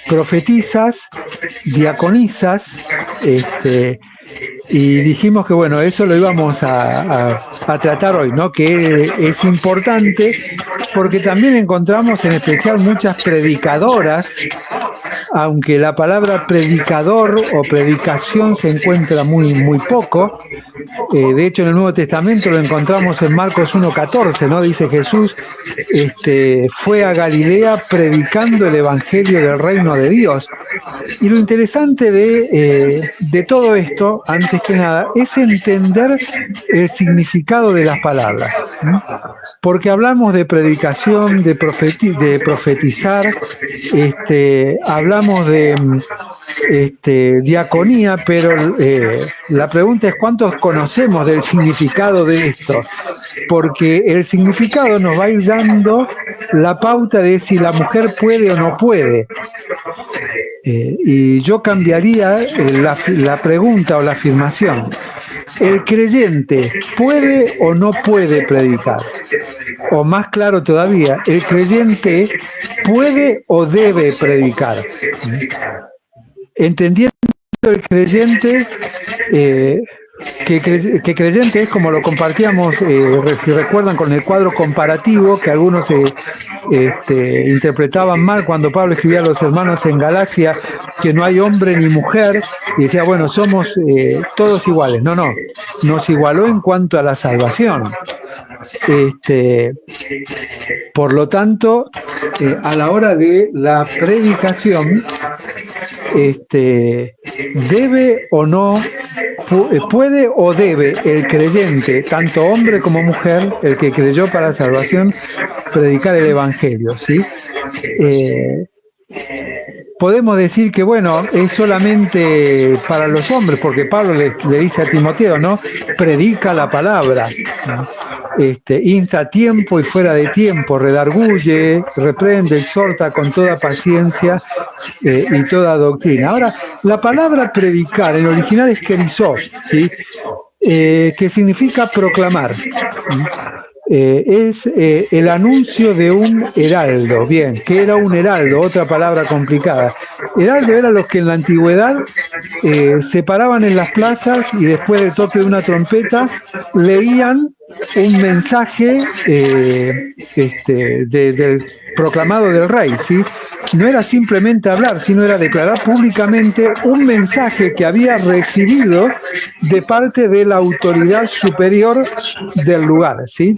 profetisas, diaconisas, y dijimos que, bueno, eso lo íbamos a tratar hoy, ¿no? Que es importante porque también encontramos en especial muchas predicadoras, aunque la palabra predicador o predicación se encuentra muy, muy poco. De hecho, en el Nuevo Testamento lo encontramos en Marcos 1:14, ¿no? Dice Jesús, fue a Galilea predicando el Evangelio del Reino de Dios. Y lo interesante de todo esto, antes que nada, es entender el significado de las palabras. Porque hablamos de predicación, de profetizar, hablamos de diaconía, pero la pregunta es ¿cuántos conocemos del significado de esto? Porque el significado nos va a ir dando la pauta de si la mujer puede o no puede. Y yo cambiaría la pregunta o la afirmación. ¿El creyente puede o no puede predicar? O más claro todavía, ¿el creyente puede o debe predicar? Entendiendo el creyente, que creyente es como lo compartíamos, si recuerdan, con el cuadro comparativo que algunos interpretaban mal cuando Pablo escribía a los hermanos en Galacia que no hay hombre ni mujer, y decía, bueno, somos todos iguales. No, nos igualó en cuanto a la salvación. Por lo tanto, a la hora de la predicación, debe o no, puede o debe el creyente, tanto hombre como mujer, el que creyó para salvación, predicar el Evangelio, ¿sí? podemos decir que, bueno, es solamente para los hombres, porque Pablo le dice a Timoteo, ¿no? Predica la palabra, ¿no? Insta a tiempo y fuera de tiempo, redarguye, reprende, exhorta con toda paciencia y toda doctrina. Ahora, la palabra predicar en original es kerizó, ¿sí? Que significa proclamar. Es el anuncio de un heraldo. Bien, ¿qué era un heraldo? Otra palabra complicada. Heraldo era los que en la antigüedad se paraban en las plazas y después del toque de una trompeta leían un mensaje del proclamado del rey, ¿sí? No era simplemente hablar, sino era declarar públicamente un mensaje que había recibido de parte de la autoridad superior del lugar, ¿sí?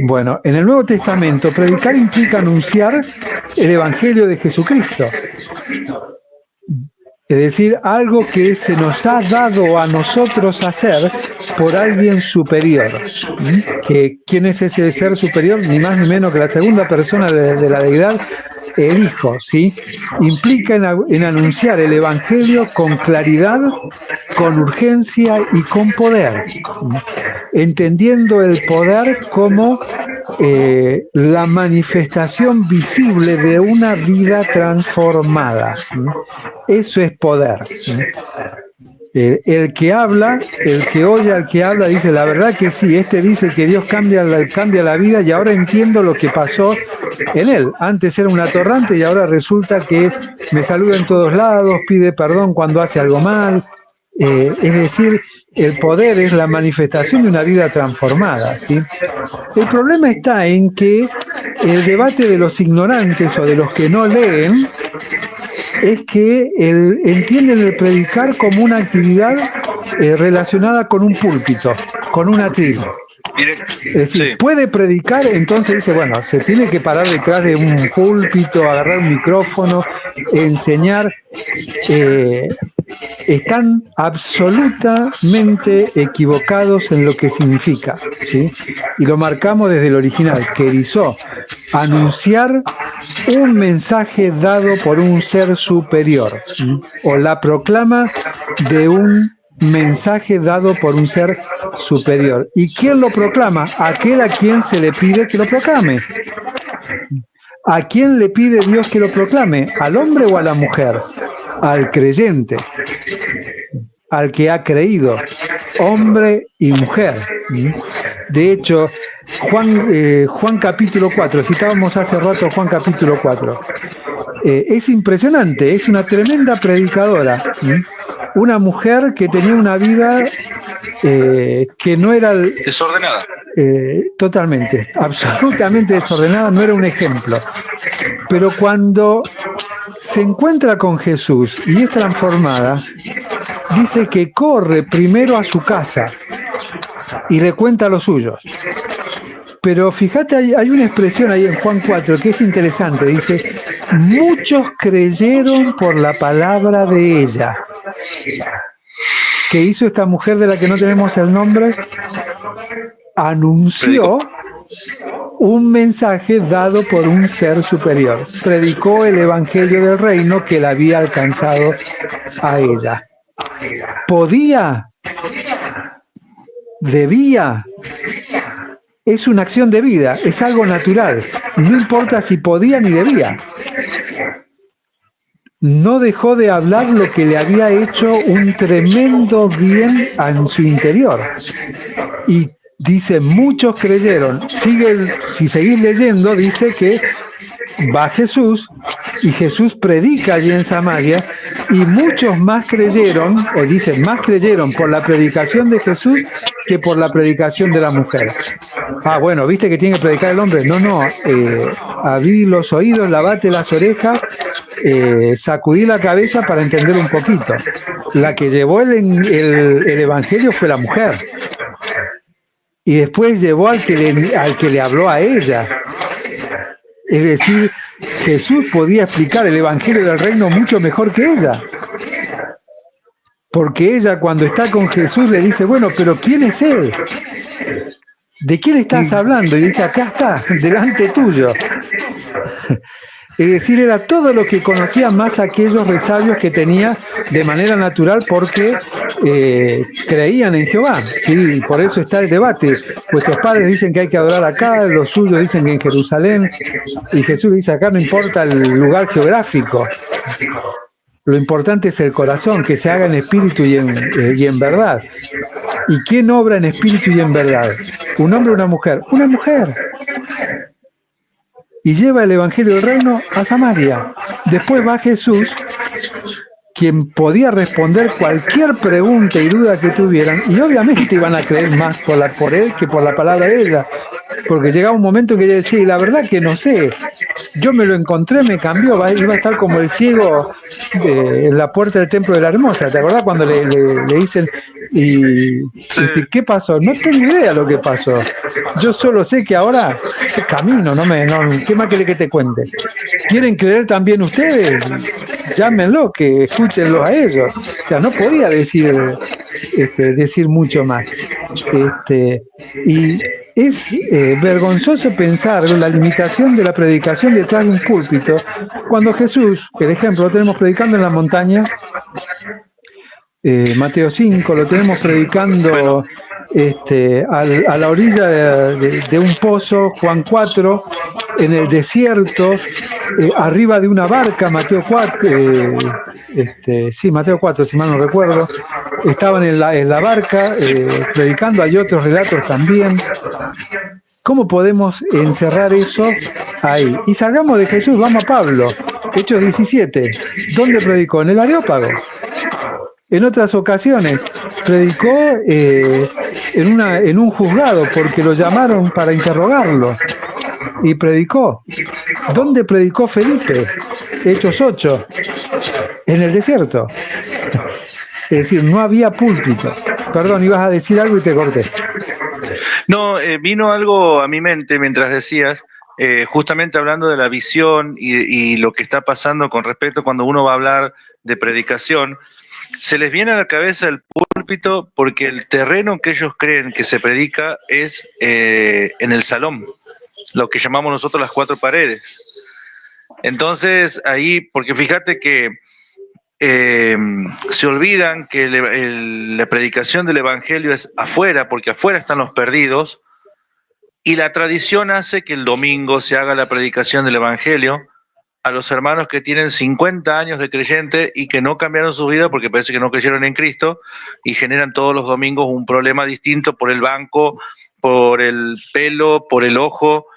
Bueno, en el Nuevo Testamento, predicar implica anunciar el Evangelio de Jesucristo. Es decir, algo que se nos ha dado a nosotros hacer por alguien superior. ¿Quién es ese ser superior? Ni más ni menos que la segunda persona de la deidad, el Hijo, ¿sí? Implica en anunciar el Evangelio con claridad, con urgencia y con poder, entendiendo el poder como la manifestación visible de una vida transformada. Eso es poder. El que habla, el que oye al que habla, dice, la verdad que sí, dice que Dios cambia la vida y ahora entiendo lo que pasó en él. Antes era un atorrante y ahora resulta que me saluda en todos lados, pide perdón cuando hace algo mal. Es decir, el poder es la manifestación de una vida transformada, ¿sí? El problema está en que el debate de los ignorantes o de los que no leen es que entienden el predicar como una actividad relacionada con un púlpito, con una tribu. Es decir, sí, puede predicar, entonces dice, bueno, se tiene que parar detrás de un púlpito, agarrar un micrófono, enseñar. Están absolutamente equivocados en lo que significa, ¿sí? Y lo marcamos desde el original, kerizó, anunciar un mensaje dado por un ser superior, ¿sí? O la proclama de un mensaje dado por un ser superior. ¿Y quién lo proclama? Aquel a quien se le pide que lo proclame. ¿A quién le pide Dios que lo proclame? ¿Al hombre o a la mujer? Al creyente, al que ha creído, hombre y mujer. De hecho, Juan capítulo 4, citábamos hace rato Juan capítulo 4, es impresionante, es una tremenda predicadora, una mujer que tenía una vida que no era... desordenada. Totalmente, absolutamente desordenada, no era un ejemplo. Pero cuando se encuentra con Jesús y es transformada, dice que corre primero a su casa y le cuenta a los suyos. Pero fíjate, hay una expresión ahí en Juan 4 que es interesante, dice, muchos creyeron por la palabra de ella. ¿Qué hizo esta mujer de la que no tenemos el nombre? Anunció un mensaje dado por un ser superior. Predicó el evangelio del reino que la había alcanzado a ella. ¿Podía? ¿Debía? Es una acción de vida, es algo natural. No importa si podía ni debía. No dejó de hablar lo que le había hecho un tremendo bien en su interior. Y dice, muchos creyeron. Si seguís leyendo, dice que va Jesús y Jesús predica allí en Samaria y muchos más creyeron, o dice, más creyeron por la predicación de Jesús que por la predicación de la mujer. Ah, bueno, ¿viste que tiene que predicar el hombre? No, abrí los oídos, lavate las orejas, sacudí la cabeza para entender un poquito. La que llevó el evangelio fue la mujer. Y después llevó al que le habló a ella. Es decir, Jesús podía explicar el evangelio del reino mucho mejor que ella. Porque ella cuando está con Jesús le dice, bueno, pero ¿quién es él? ¿De quién estás hablando? Y dice, acá está, delante tuyo. Es decir, era todo lo que conocía más aquellos resabios que tenía de manera natural porque creían en Jehová. ¿Sí? Por eso está el debate. Vuestros padres dicen que hay que adorar acá, los suyos dicen que en Jerusalén, y Jesús dice acá no importa el lugar geográfico. Lo importante es el corazón, que se haga en espíritu y en verdad. ¿Y quién obra en espíritu y en verdad? ¿Un hombre o una mujer? Una mujer. Y lleva el Evangelio del Reino a Samaria. Después va Jesús, quien podía responder cualquier pregunta y duda que tuvieran, y obviamente iban a creer más por él que por la palabra de ella, porque llegaba un momento en que ella decía, y la verdad que no sé, yo me lo encontré, me cambió, iba a estar como el ciego en la puerta del templo de la Hermosa, ¿te acordás cuando le dicen, ¿qué pasó? No tengo idea lo que pasó, yo solo sé que ahora camino, ¿qué más quiere que te cuente? ¿Quieren creer también ustedes? Llámenlo, que escúchenlo a ellos. O sea, no podía decir mucho más. Y es vergonzoso pensar la limitación de la predicación detrás de un púlpito, cuando Jesús, por ejemplo, lo tenemos predicando en la montaña, Mateo 5, lo tenemos predicando a la orilla de un pozo, Juan 4, en el desierto, arriba de una barca, Mateo 4, Mateo 4, si mal no recuerdo, estaban en la barca predicando, hay otros relatos también. ¿Cómo podemos encerrar eso ahí? Y salgamos de Jesús, vamos a Pablo, Hechos 17, ¿dónde predicó? En el Areópago. En otras ocasiones predicó en un juzgado porque lo llamaron para interrogarlo y predicó. ¿Dónde predicó Felipe? Hechos 8, en el desierto. Es decir, no había púlpito. Perdón, ibas a decir algo y te corté. No, vino algo a mi mente mientras decías, justamente hablando de la visión y lo que está pasando con respecto cuando uno va a hablar de predicación. Se les viene a la cabeza el púlpito porque el terreno que ellos creen que se predica es en el salón, lo que llamamos nosotros las cuatro paredes. Entonces ahí, porque fíjate que se olvidan que la predicación del Evangelio es afuera, porque afuera están los perdidos, y la tradición hace que el domingo se haga la predicación del Evangelio a los hermanos que tienen 50 años de creyente y que no cambiaron su vida porque parece que no creyeron en Cristo y generan todos los domingos un problema distinto por el banco, por el pelo, por el ojo.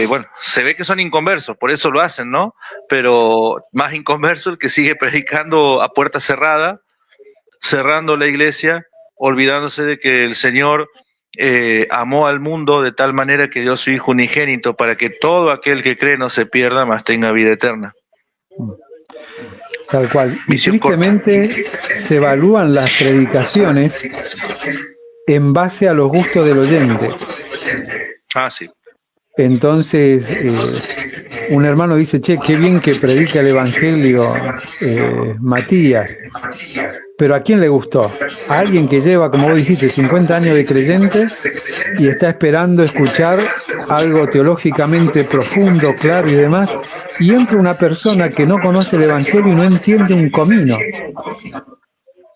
Bueno, se ve que son inconversos, por eso lo hacen, ¿no? Pero más inconverso el que sigue predicando a puerta cerrada, cerrando la iglesia, olvidándose de que el Señor amó al mundo de tal manera que dio a su Hijo unigénito para que todo aquel que cree no se pierda, mas tenga vida eterna. Tal cual. Y tristemente se evalúan las predicaciones en base a los gustos del oyente. Ah, sí. Entonces, un hermano dice, che, qué bien que predica el Evangelio Matías, pero ¿a quién le gustó? A alguien que lleva, como vos dijiste, 50 años de creyente y está esperando escuchar algo teológicamente profundo, claro y demás, y entra una persona que no conoce el Evangelio y no entiende un comino,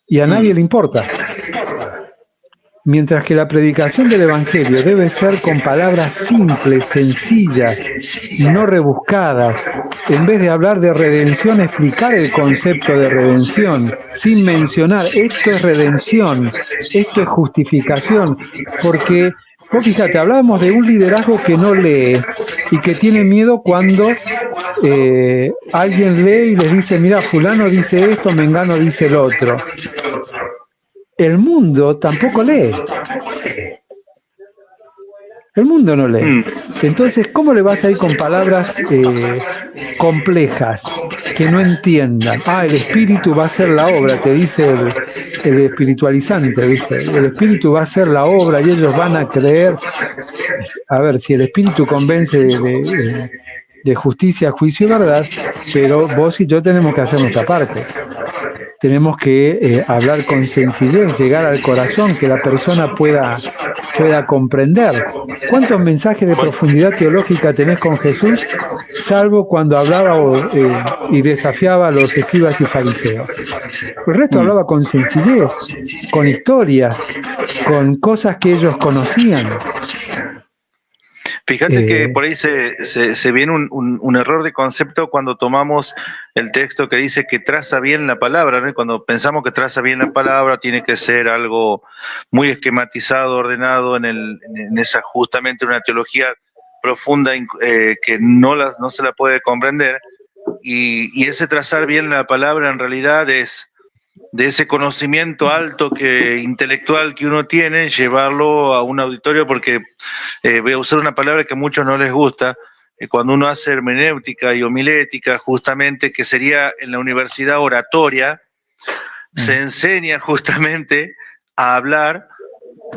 y a nadie le importa. Mientras que la predicación del Evangelio debe ser con palabras simples, sencillas, no rebuscadas. En vez de hablar de redención, explicar el concepto de redención, sin mencionar, esto es redención, esto es justificación. Porque, vos fíjate, hablábamos de un liderazgo que no lee y que tiene miedo cuando alguien lee y les dice, mira, fulano dice esto, mengano dice el otro. El mundo tampoco lee. El mundo no lee. Entonces, ¿cómo le vas a ir con palabras complejas que no entiendan? El espíritu va a hacer la obra, te dice el espiritualizante, ¿viste? El espíritu va a hacer la obra y ellos van a creer. A ver, si el espíritu convence de justicia, juicio y verdad, pero vos y yo tenemos que hacer nuestra parte. tenemos que hablar con sencillez, llegar al corazón, que la persona pueda comprender. ¿Cuántos mensajes de profundidad teológica tenés con Jesús, salvo cuando hablaba y desafiaba a los escribas y fariseos? El resto hablaba con sencillez, con historias, con cosas que ellos conocían. Fíjate que por ahí se viene un error de concepto cuando tomamos el texto que dice que traza bien la palabra, ¿no? Cuando pensamos que traza bien la palabra, tiene que ser algo muy esquematizado, ordenado en esa justamente una teología profunda que no se la puede comprender, y ese trazar bien la palabra en realidad es de ese conocimiento alto intelectual que uno tiene, llevarlo a un auditorio, porque voy a usar una palabra que a muchos no les gusta, cuando uno hace hermenéutica y homilética, justamente, que sería en la universidad oratoria, se enseña justamente a hablar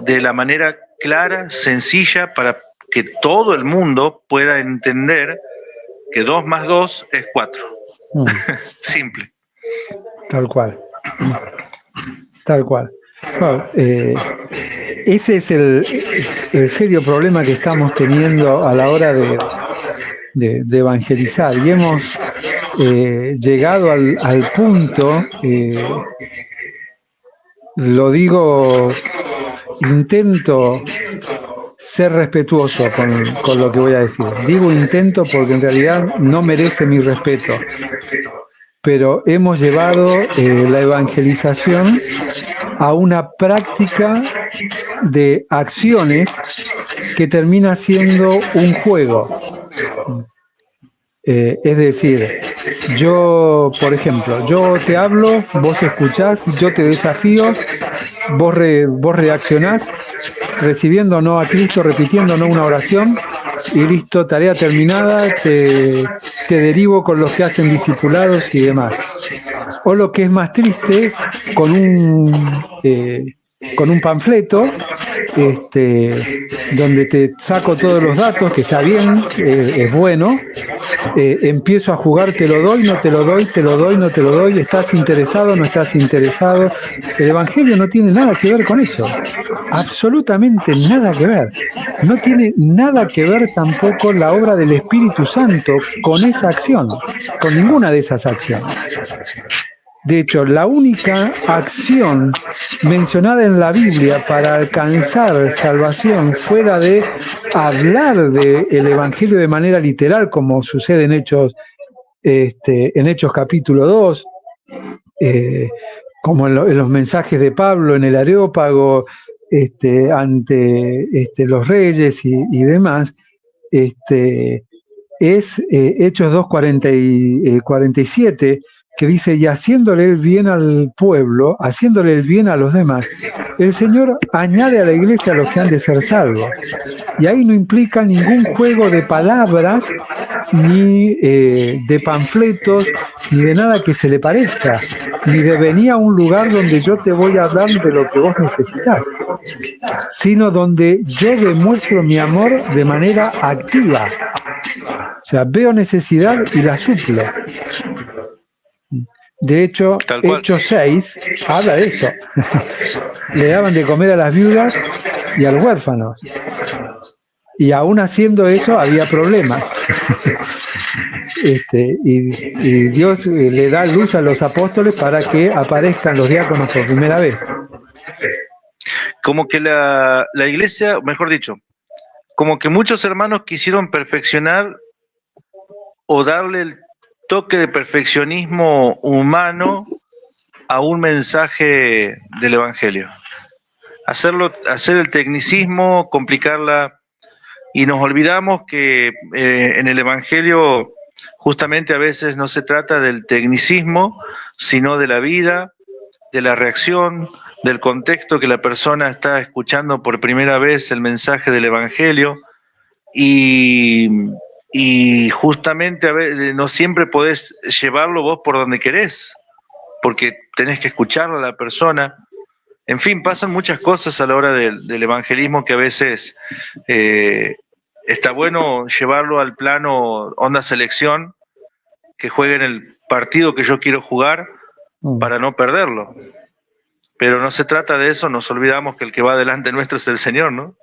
de la manera clara, sencilla, para que todo el mundo pueda entender que 2 más 2 es 4. Simple. Tal cual. Tal cual. Bueno, ese es el serio problema que estamos teniendo a la hora de evangelizar, y hemos llegado al punto, lo digo, intento ser respetuoso con lo que voy a decir. Digo intento porque en realidad no merece mi respeto, pero hemos llevado la evangelización a una práctica de acciones que termina siendo un juego. Es decir, yo, por ejemplo, yo te hablo, vos escuchás, yo te desafío, vos reaccionás, recibiendo o no a Cristo, repitiendo o no una oración, y listo, tarea terminada, te derivo con los que hacen discipulados y demás. O lo que es más triste, con un panfleto donde te saco todos los datos, que está bien, es bueno, empiezo a jugar, te lo doy, no te lo doy, te lo doy, no te lo doy, estás interesado, no estás interesado. El Evangelio no tiene nada que ver con eso, absolutamente nada que ver. No tiene nada que ver tampoco la obra del Espíritu Santo con esa acción, con ninguna de esas acciones. De hecho, la única acción mencionada en la Biblia para alcanzar salvación, fuera de hablar del Evangelio de manera literal, como sucede en Hechos capítulo 2, como en los mensajes de Pablo en el Areópago, ante los reyes y demás, es Hechos 2, 47, que dice: y haciéndole el bien al pueblo, haciéndole el bien a los demás, el Señor añade a la iglesia a los que han de ser salvos. Y ahí no implica ningún juego de palabras, ni de panfletos, ni de nada que se le parezca, ni de venir a un lugar donde yo te voy a hablar de lo que vos necesitas, sino donde yo demuestro mi amor de manera activa. O sea, veo necesidad y la suplo. De hecho, Hechos 6 habla de eso. Le daban de comer a las viudas y a los huérfanos. Y aún haciendo eso había problemas. Y Dios le da luz a los apóstoles para que aparezcan los diáconos por primera vez. Como que la iglesia, mejor dicho, como que muchos hermanos quisieron perfeccionar o darle el toque de perfeccionismo humano a un mensaje del Evangelio. Hacer el tecnicismo, complicarla, y nos olvidamos que en el Evangelio justamente a veces no se trata del tecnicismo, sino de la vida, de la reacción, del contexto que la persona está escuchando por primera vez el mensaje del Evangelio, y justamente a veces no siempre podés llevarlo vos por donde querés, porque tenés que escucharlo a la persona. En fin, pasan muchas cosas a la hora del evangelismo que a veces está bueno llevarlo al plano onda selección, que jueguen el partido que yo quiero jugar, para no perderlo. Pero no se trata de eso, nos olvidamos que el que va delante nuestro es el Señor, ¿no?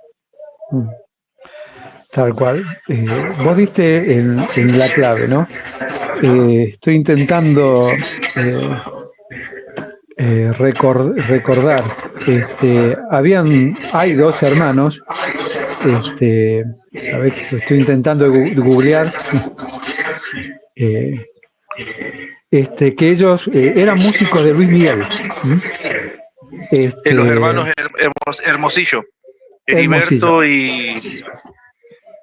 Tal cual. Vos diste en la clave, ¿no? Estoy intentando recordar. Hay dos hermanos. A ver, estoy intentando googlear. Que ellos eran músicos de Luis Miguel. Los hermanos Hermosillo, Heriberto y...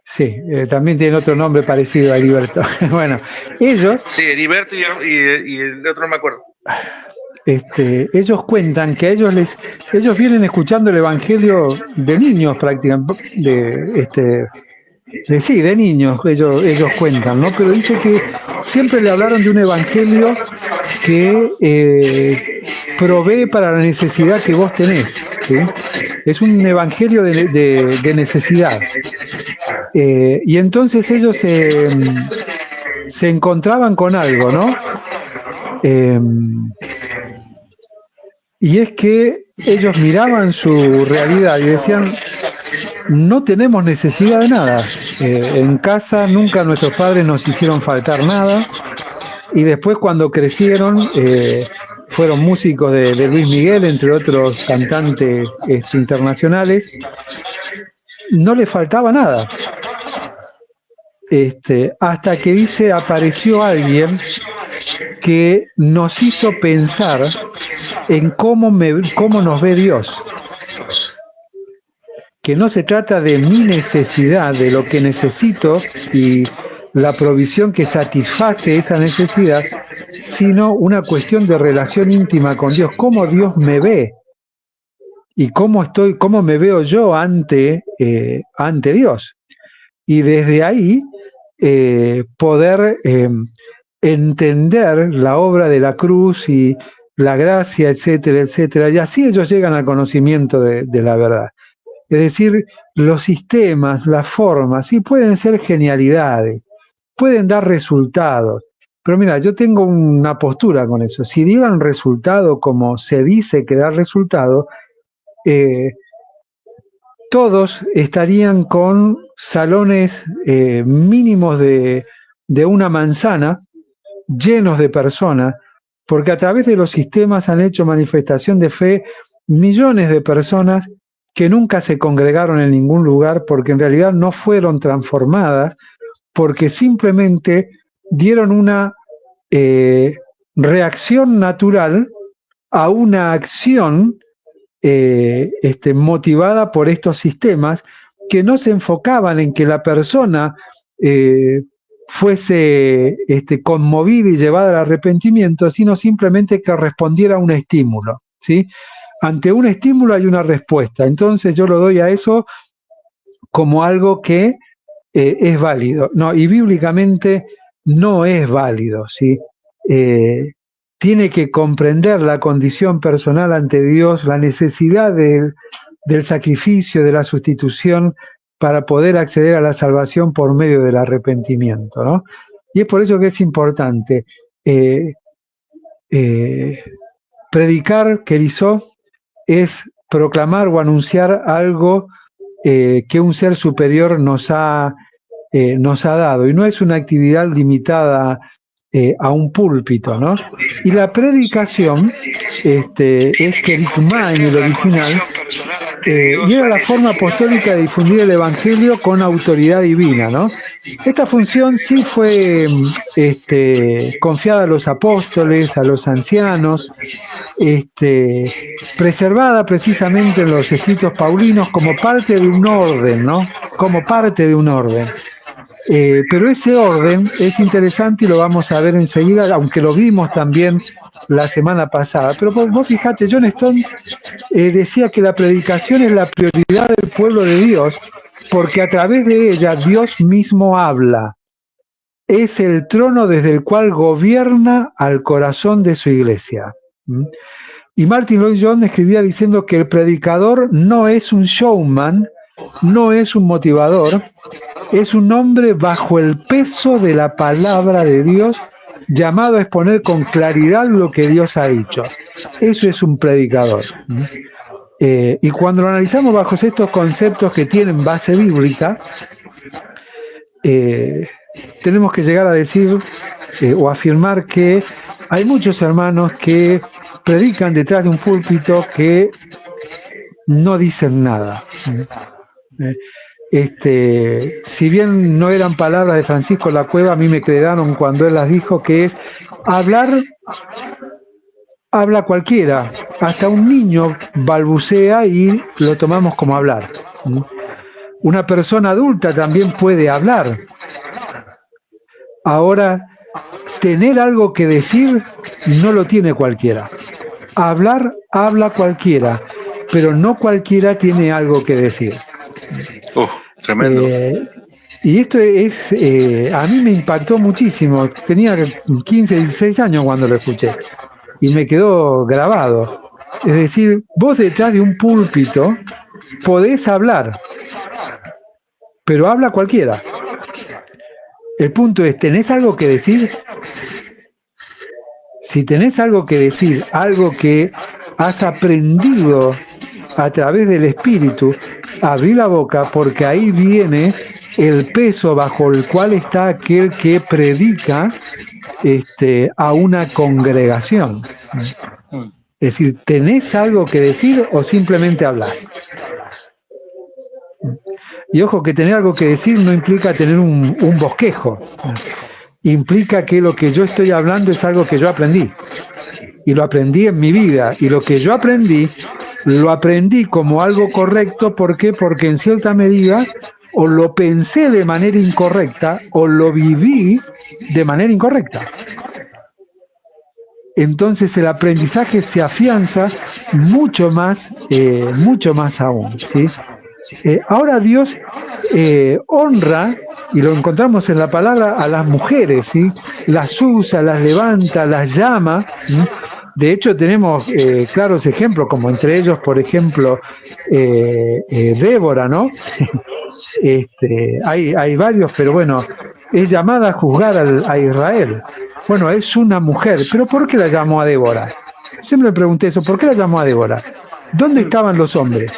Sí, también tienen otro nombre parecido a Heriberto. Bueno, ellos... Sí, Heriberto y el otro no me acuerdo. Ellos cuentan que ellos vienen escuchando el Evangelio de niños prácticamente, de niños, ellos cuentan, ¿no? Pero dice que siempre le hablaron de un Evangelio que provee para la necesidad que vos tenés, ¿sí? Es un Evangelio de necesidad. Y entonces ellos se encontraban con algo, ¿no? Y es que ellos miraban su realidad y decían, no tenemos necesidad de nada. En casa nunca nuestros padres nos hicieron faltar nada. Y después cuando crecieron, fueron músicos de Luis Miguel, entre otros cantantes internacionales. No les faltaba nada. Hasta que dice, apareció alguien que nos hizo pensar en cómo nos ve Dios. Que no se trata de mi necesidad, de lo que necesito y la provisión que satisface esa necesidad, sino una cuestión de relación íntima con Dios, cómo Dios me ve y cómo me veo yo ante Dios. Y desde ahí poder entender la obra de la cruz y la gracia, etcétera, etcétera, y así ellos llegan al conocimiento de la verdad. Es decir, los sistemas, las formas, sí pueden ser genialidades, pueden dar resultados, pero mira, yo tengo una postura con eso. Si dieran resultado como se dice que da resultado, todos estarían con salones mínimos de una manzana, llenos de personas, porque a través de los sistemas han hecho manifestación de fe millones de personas que nunca se congregaron en ningún lugar porque en realidad no fueron transformadas, porque simplemente dieron una reacción natural a una acción motivada por estos sistemas que no se enfocaban en que la persona fuese conmovida y llevada al arrepentimiento, sino simplemente que respondiera a un estímulo, ¿sí? Ante un estímulo hay una respuesta, entonces yo lo doy a eso como algo que es válido. No, y bíblicamente no es válido, ¿sí? Tiene que comprender la condición personal ante Dios, la necesidad del sacrificio, de la sustitución, para poder acceder a la salvación por medio del arrepentimiento, ¿no? Y es por eso que es importante predicar, querizó, es proclamar o anunciar algo que un ser superior nos ha dado, y no es una actividad limitada a un púlpito, ¿no? Y la predicación es kerigmá en el original, y era la forma apostólica de difundir el Evangelio con autoridad divina, ¿no? Esta función sí fue confiada a los apóstoles, a los ancianos, preservada precisamente en los escritos paulinos como parte de un orden, ¿no? Como parte de un orden. Pero ese orden es interesante y lo vamos a ver enseguida, aunque lo vimos también la semana pasada. Pero vos fijate, John Stone decía que la predicación es la prioridad del pueblo de Dios, porque a través de ella Dios mismo habla. Es el trono desde el cual gobierna al corazón de su iglesia. Y Martin Lloyd-Jones escribía diciendo que el predicador no es un showman, no es un motivador, es un hombre bajo el peso de la palabra de Dios llamado a exponer con claridad lo que Dios ha dicho. Eso es un predicador. Y cuando lo analizamos bajo estos conceptos que tienen base bíblica, tenemos que llegar a decir o afirmar que hay muchos hermanos que predican detrás de un púlpito que no dicen nada. Si bien no eran palabras de Francisco La Cueva, a mí me quedaron cuando él las dijo, que es habla cualquiera, hasta un niño balbucea y lo tomamos como hablar. Una persona adulta también puede hablar. Ahora, tener algo que decir no lo tiene cualquiera. Habla cualquiera, pero no cualquiera tiene algo que decir. Tremendo. Y esto es, a mí me impactó muchísimo. Tenía 15, 16 años cuando lo escuché y me quedó grabado. Es decir, vos detrás de un púlpito podés hablar, pero habla cualquiera. El punto es, ¿tenés algo que decir? Si tenés algo que decir, algo que has aprendido a través del Espíritu, abrí la boca, porque ahí viene el peso bajo el cual está aquel que predica a una congregación. Es decir, ¿tenés algo que decir o simplemente hablas? Y ojo, que tener algo que decir no implica tener un bosquejo. Implica que lo que yo estoy hablando es algo que yo aprendí. Y lo aprendí en mi vida. Y lo que yo aprendí, lo aprendí como algo correcto. ¿Por qué? Porque en cierta medida o lo pensé de manera incorrecta o lo viví de manera incorrecta. Entonces el aprendizaje se afianza mucho más aún, ¿sí? Ahora Dios honra, y lo encontramos en la palabra, a las mujeres, ¿sí? Las usa, las levanta, las llama, ¿sí? De hecho tenemos claros ejemplos, como entre ellos, por ejemplo, Débora, ¿no? Hay varios, pero bueno, es llamada a juzgar a Israel. Bueno, es una mujer, pero ¿por qué la llamó a Débora? Siempre me pregunté eso, ¿por qué la llamó a Débora? ¿Dónde estaban los hombres?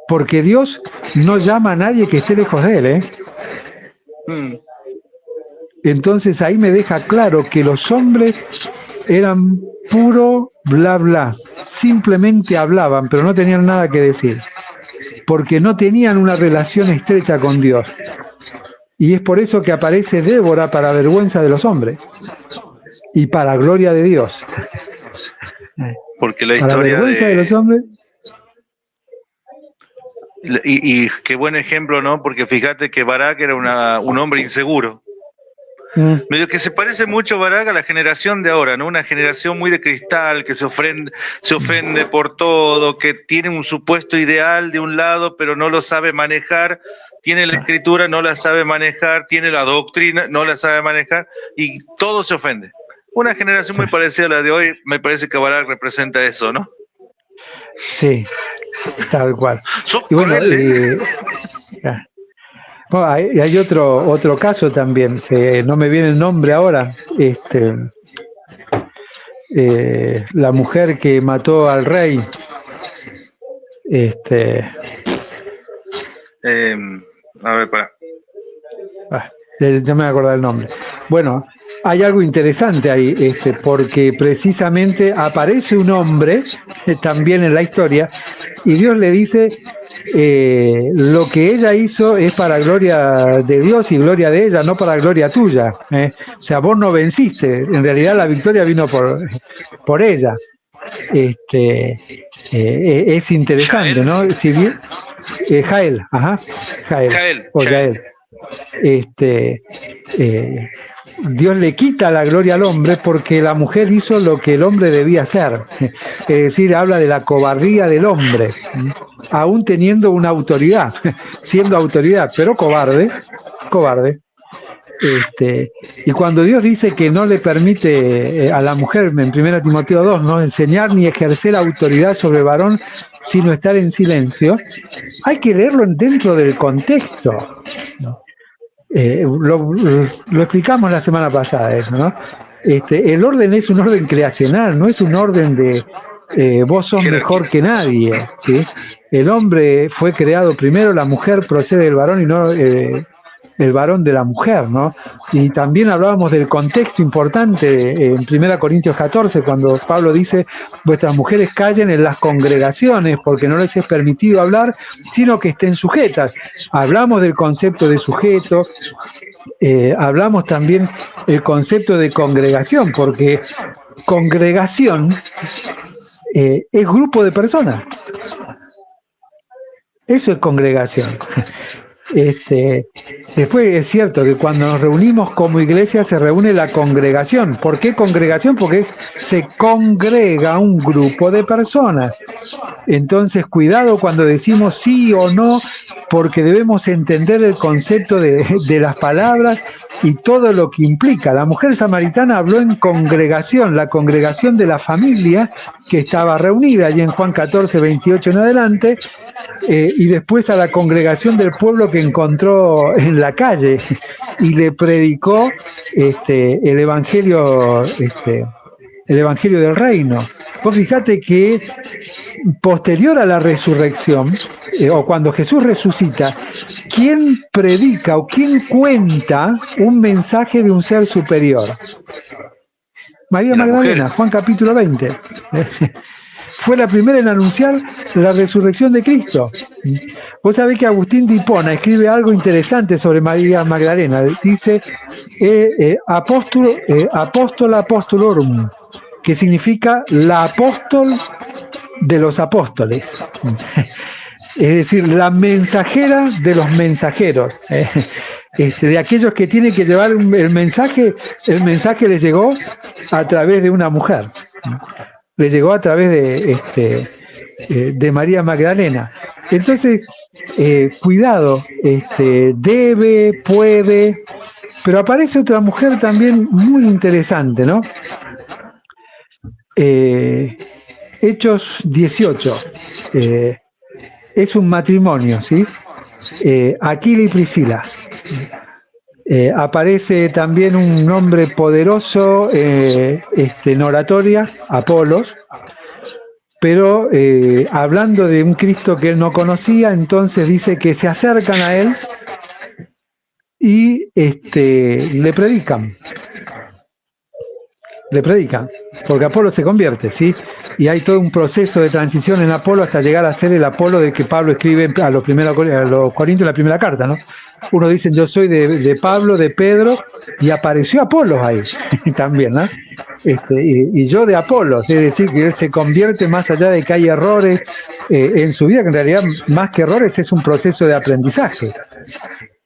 Porque Dios no llama a nadie que esté lejos de él, ¿eh? Entonces ahí me deja claro que los hombres eran puro bla bla, simplemente hablaban, pero no tenían nada que decir, porque no tenían una relación estrecha con Dios. Y es por eso que aparece Débora para vergüenza de los hombres y para gloria de Dios. Porque la para historia vergüenza de los hombres. Y qué buen ejemplo, ¿no? Porque fíjate que Barak era un hombre inseguro. Medio que se parece mucho Barak a la generación de ahora, ¿no? Una generación muy de cristal, que se ofende por todo, que tiene un supuesto ideal de un lado, pero no lo sabe manejar, tiene la escritura, no la sabe manejar, tiene la doctrina, no la sabe manejar, y todo se ofende. Una generación muy parecida a la de hoy, me parece que Barak representa eso, ¿no? Sí, tal cual. Son y bueno, crueles. Bueno, hay otro caso también, no me viene el nombre ahora, la mujer que mató al rey, a ver, para. Ya me voy a acordar el nombre. Bueno, hay algo interesante ahí, porque precisamente aparece un hombre también en la historia y Dios le dice, lo que ella hizo es para gloria de Dios y gloria de ella, no para gloria tuya. O sea, vos no venciste, en realidad la victoria vino por ella. Es interesante, ¿no? Si bien, Jael, o Jael. Dios le quita la gloria al hombre porque la mujer hizo lo que el hombre debía hacer. Es decir, habla de la cobardía del hombre, aún teniendo una autoridad, siendo autoridad, pero cobarde. Y cuando Dios dice que no le permite a la mujer, en 1 Timoteo 2, no enseñar ni ejercer autoridad sobre el varón, sino estar en silencio, hay que leerlo dentro del contexto. Lo explicamos la semana pasada eso, ¿no? El orden es un orden creacional, no es un orden de vos sos mejor que nadie, ¿sí? El hombre fue creado primero, la mujer procede del varón y no el varón de la mujer, ¿no? Y también hablábamos del contexto importante en 1 Corintios 14, cuando Pablo dice, vuestras mujeres callen en las congregaciones porque no les es permitido hablar, sino que estén sujetas. Hablamos del concepto de sujeto, hablamos también del concepto de congregación, porque congregación es grupo de personas. Eso es congregación. Después es cierto que cuando nos reunimos como iglesia se reúne la congregación. ¿Por qué congregación? Porque se congrega un grupo de personas. Entonces, cuidado cuando decimos sí o no, porque debemos entender el concepto de las palabras y todo lo que implica. La mujer samaritana habló en congregación, la congregación de la familia que estaba reunida, allí en Juan 14, 28 en adelante, y después a la congregación del pueblo que encontró en la calle y le predicó el evangelio del reino. Vos fijate que posterior a la resurrección, o cuando Jesús resucita, ¿quién predica o quién cuenta un mensaje de un ser superior? María Magdalena, Juan capítulo 20. Fue la primera en anunciar la resurrección de Cristo. Vos sabés que Agustín de Hipona escribe algo interesante sobre María Magdalena. Dice, apóstola apostolorum, que significa la apóstol de los apóstoles. Es decir, la mensajera de los mensajeros. De aquellos que tienen que llevar el mensaje les llegó a través de una mujer. Le llegó a través de María Magdalena. Entonces, cuidado, debe, puede, pero aparece otra mujer también muy interesante, ¿no? Hechos 18, es un matrimonio, ¿sí? Aquila y Priscila. Aparece también un nombre poderoso en oratoria, Apolos, pero hablando de un Cristo que él no conocía, entonces dice que se acercan a él y le predican. Porque Apolo se convierte, ¿sí? Y hay todo un proceso de transición en Apolo hasta llegar a ser el Apolo del que Pablo escribe a los Corintios en la primera carta, ¿no? Uno dice, yo soy de Pablo, de Pedro, y apareció Apolos ahí también, ¿no? Y yo de Apolos, es decir, que él se convierte más allá de que hay errores en su vida, que en realidad más que errores es un proceso de aprendizaje.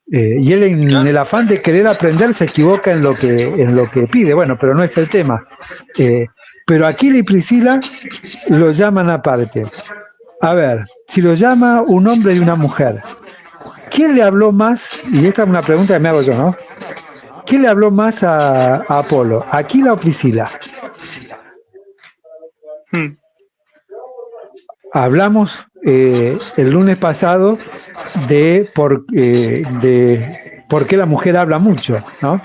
Y él en el afán de querer aprender se equivoca en lo que pide, bueno, pero no es el tema. Pero Aquila y Priscila lo llaman aparte. A ver, si lo llama un hombre y una mujer, ¿quién le habló más? Y esta es una pregunta que me hago yo, ¿no? ¿Quién le habló más a Apolo? ¿Aquila o Priscila? Hablamos el lunes pasado de por qué la mujer habla mucho, ¿no?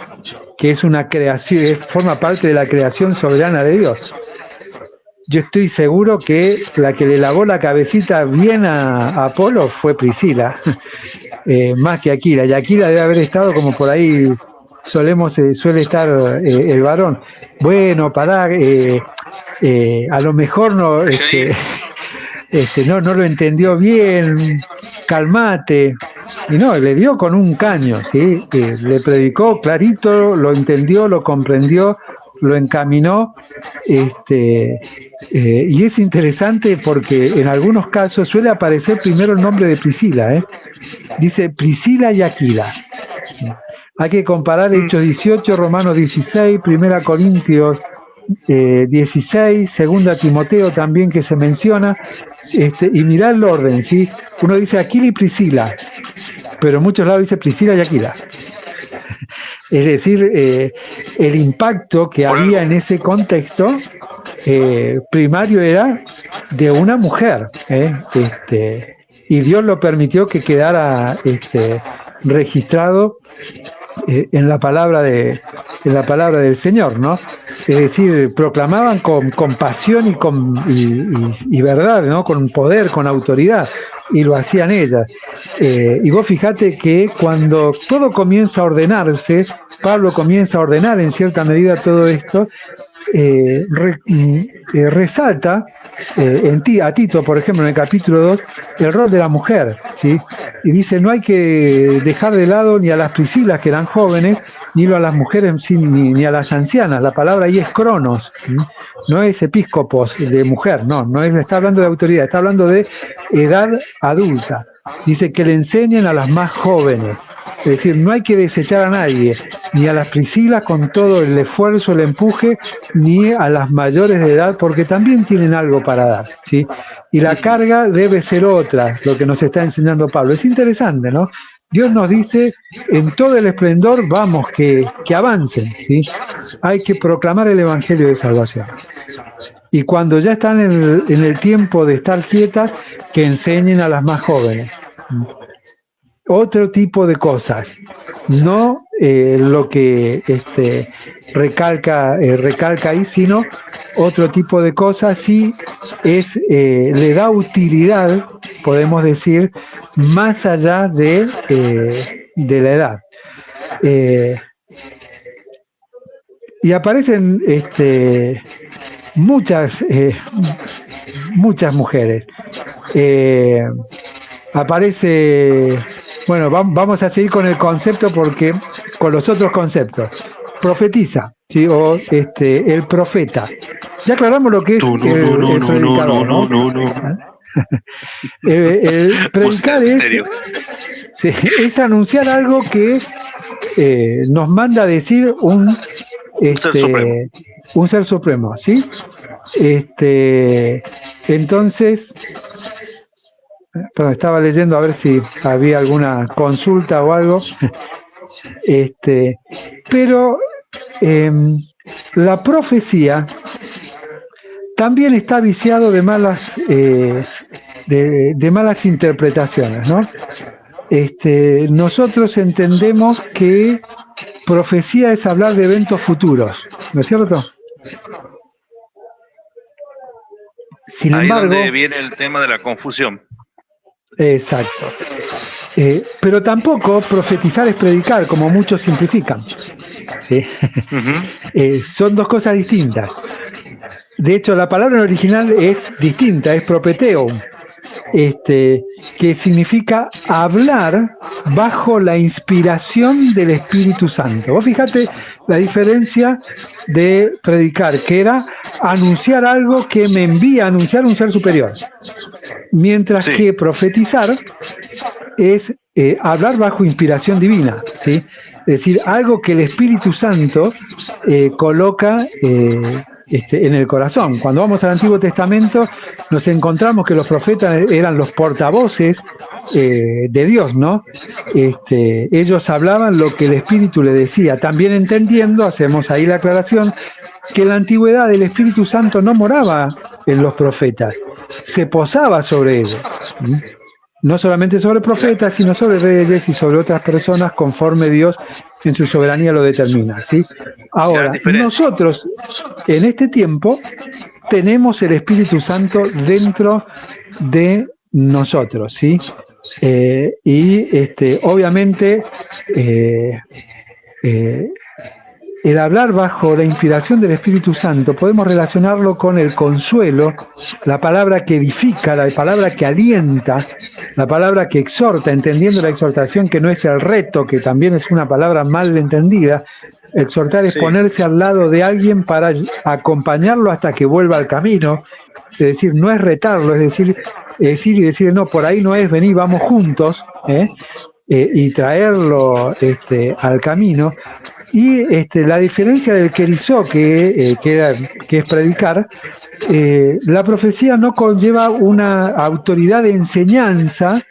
Que es una creación, forma parte de la creación soberana de Dios. Yo estoy seguro que la que le lavó la cabecita bien a Apolo fue Priscila, más que Aquila. Y Aquila debe haber estado como por ahí suele estar el varón. Bueno, pará, a lo mejor no... no lo entendió bien, calmate, y no, le dio con un caño, ¿sí? Le predicó clarito, lo entendió, lo comprendió, lo encaminó, y es interesante porque en algunos casos suele aparecer primero el nombre de Priscila, dice Priscila y Aquila. Hay que comparar Hechos 18, Romanos 16, 1 Corintios 16, 2 Timoteo también que se menciona, y mirá el orden, ¿sí? Uno dice Aquila y Priscila, pero en muchos lados dice Priscila y Aquila. Es decir, el impacto que había en ese contexto primario era de una mujer, y Dios lo permitió que quedara registrado en la palabra del Señor, ¿no? Es decir, proclamaban con pasión y verdad, ¿no? Con poder, con autoridad, y lo hacían ellas. Y vos fijate que cuando todo comienza a ordenarse, Pablo comienza a ordenar en cierta medida todo esto, resalta a Tito, por ejemplo, en el capítulo 2, el rol de la mujer, ¿sí? Y dice, no hay que dejar de lado ni a las Priscilas, que eran jóvenes, ni a las mujeres, ni a las ancianas. La palabra ahí es cronos, ¿sí? No es episcopos de mujer, no está hablando de autoridad, está hablando de edad adulta. Dice que le enseñen a las más jóvenes. Es decir, no hay que desechar a nadie, ni a las Priscilas con todo el esfuerzo, el empuje, ni a las mayores de edad, porque también tienen algo para dar, ¿sí? Y la carga debe ser otra, lo que nos está enseñando Pablo. Es interesante, ¿no? Dios nos dice, en todo el esplendor, vamos, que avancen, ¿sí? Hay que proclamar el Evangelio de salvación. Y cuando ya están en el tiempo de estar quietas, que enseñen a las más jóvenes. Otro tipo de cosas, no lo que recalca ahí, sino otro tipo de cosas, sí le da utilidad, podemos decir, más allá de la edad. Y aparecen muchas mujeres. Aparece, bueno, vamos a seguir con el concepto porque con los otros conceptos. Profetiza, ¿sí? O el profeta. Ya aclaramos lo que es el predicador, ¿no? El predicar es anunciar algo que nos manda a decir un ser supremo, ¿sí? Entonces, estaba leyendo a ver si había alguna consulta o algo. Pero la profecía también está viciado de malas interpretaciones, ¿no? Nosotros entendemos que profecía es hablar de eventos futuros, ¿no es cierto? Sin embargo, ahí donde viene el tema de la confusión. Exacto. Pero tampoco profetizar es predicar, como muchos simplifican. ¿Sí? Son dos cosas distintas. De hecho, la palabra en original es distinta, es propeteum, que significa hablar bajo la inspiración del Espíritu Santo. Vos fíjate la diferencia de predicar, que era anunciar algo que me envía a anunciar un ser superior. Mientras que profetizar es hablar bajo inspiración divina, ¿sí? Es decir, algo que el Espíritu Santo coloca en el corazón. Cuando vamos al Antiguo Testamento nos encontramos que los profetas eran los portavoces de Dios, ¿no? Ellos hablaban lo que el Espíritu le decía, también entendiendo, hacemos ahí la aclaración, que en la antigüedad el Espíritu Santo no moraba en los profetas, se posaba sobre ellos. No solamente sobre profetas, sino sobre reyes y sobre otras personas conforme Dios en su soberanía lo determina, ¿sí? Ahora, nosotros en este tiempo tenemos el Espíritu Santo dentro de nosotros, ¿sí? Obviamente el hablar bajo la inspiración del Espíritu Santo podemos relacionarlo con el consuelo, la palabra que edifica, la palabra que alienta, la palabra que exhorta, entendiendo la exhortación que no es el reto, que también es una palabra mal entendida. Exhortar es ponerse al lado de alguien para acompañarlo hasta que vuelva al camino, es decir, no es retarlo, es decir, no, por ahí no es, vení, vamos juntos, y traerlo al camino. Y la diferencia del querizó, que es predicar, la profecía no conlleva una autoridad de enseñanza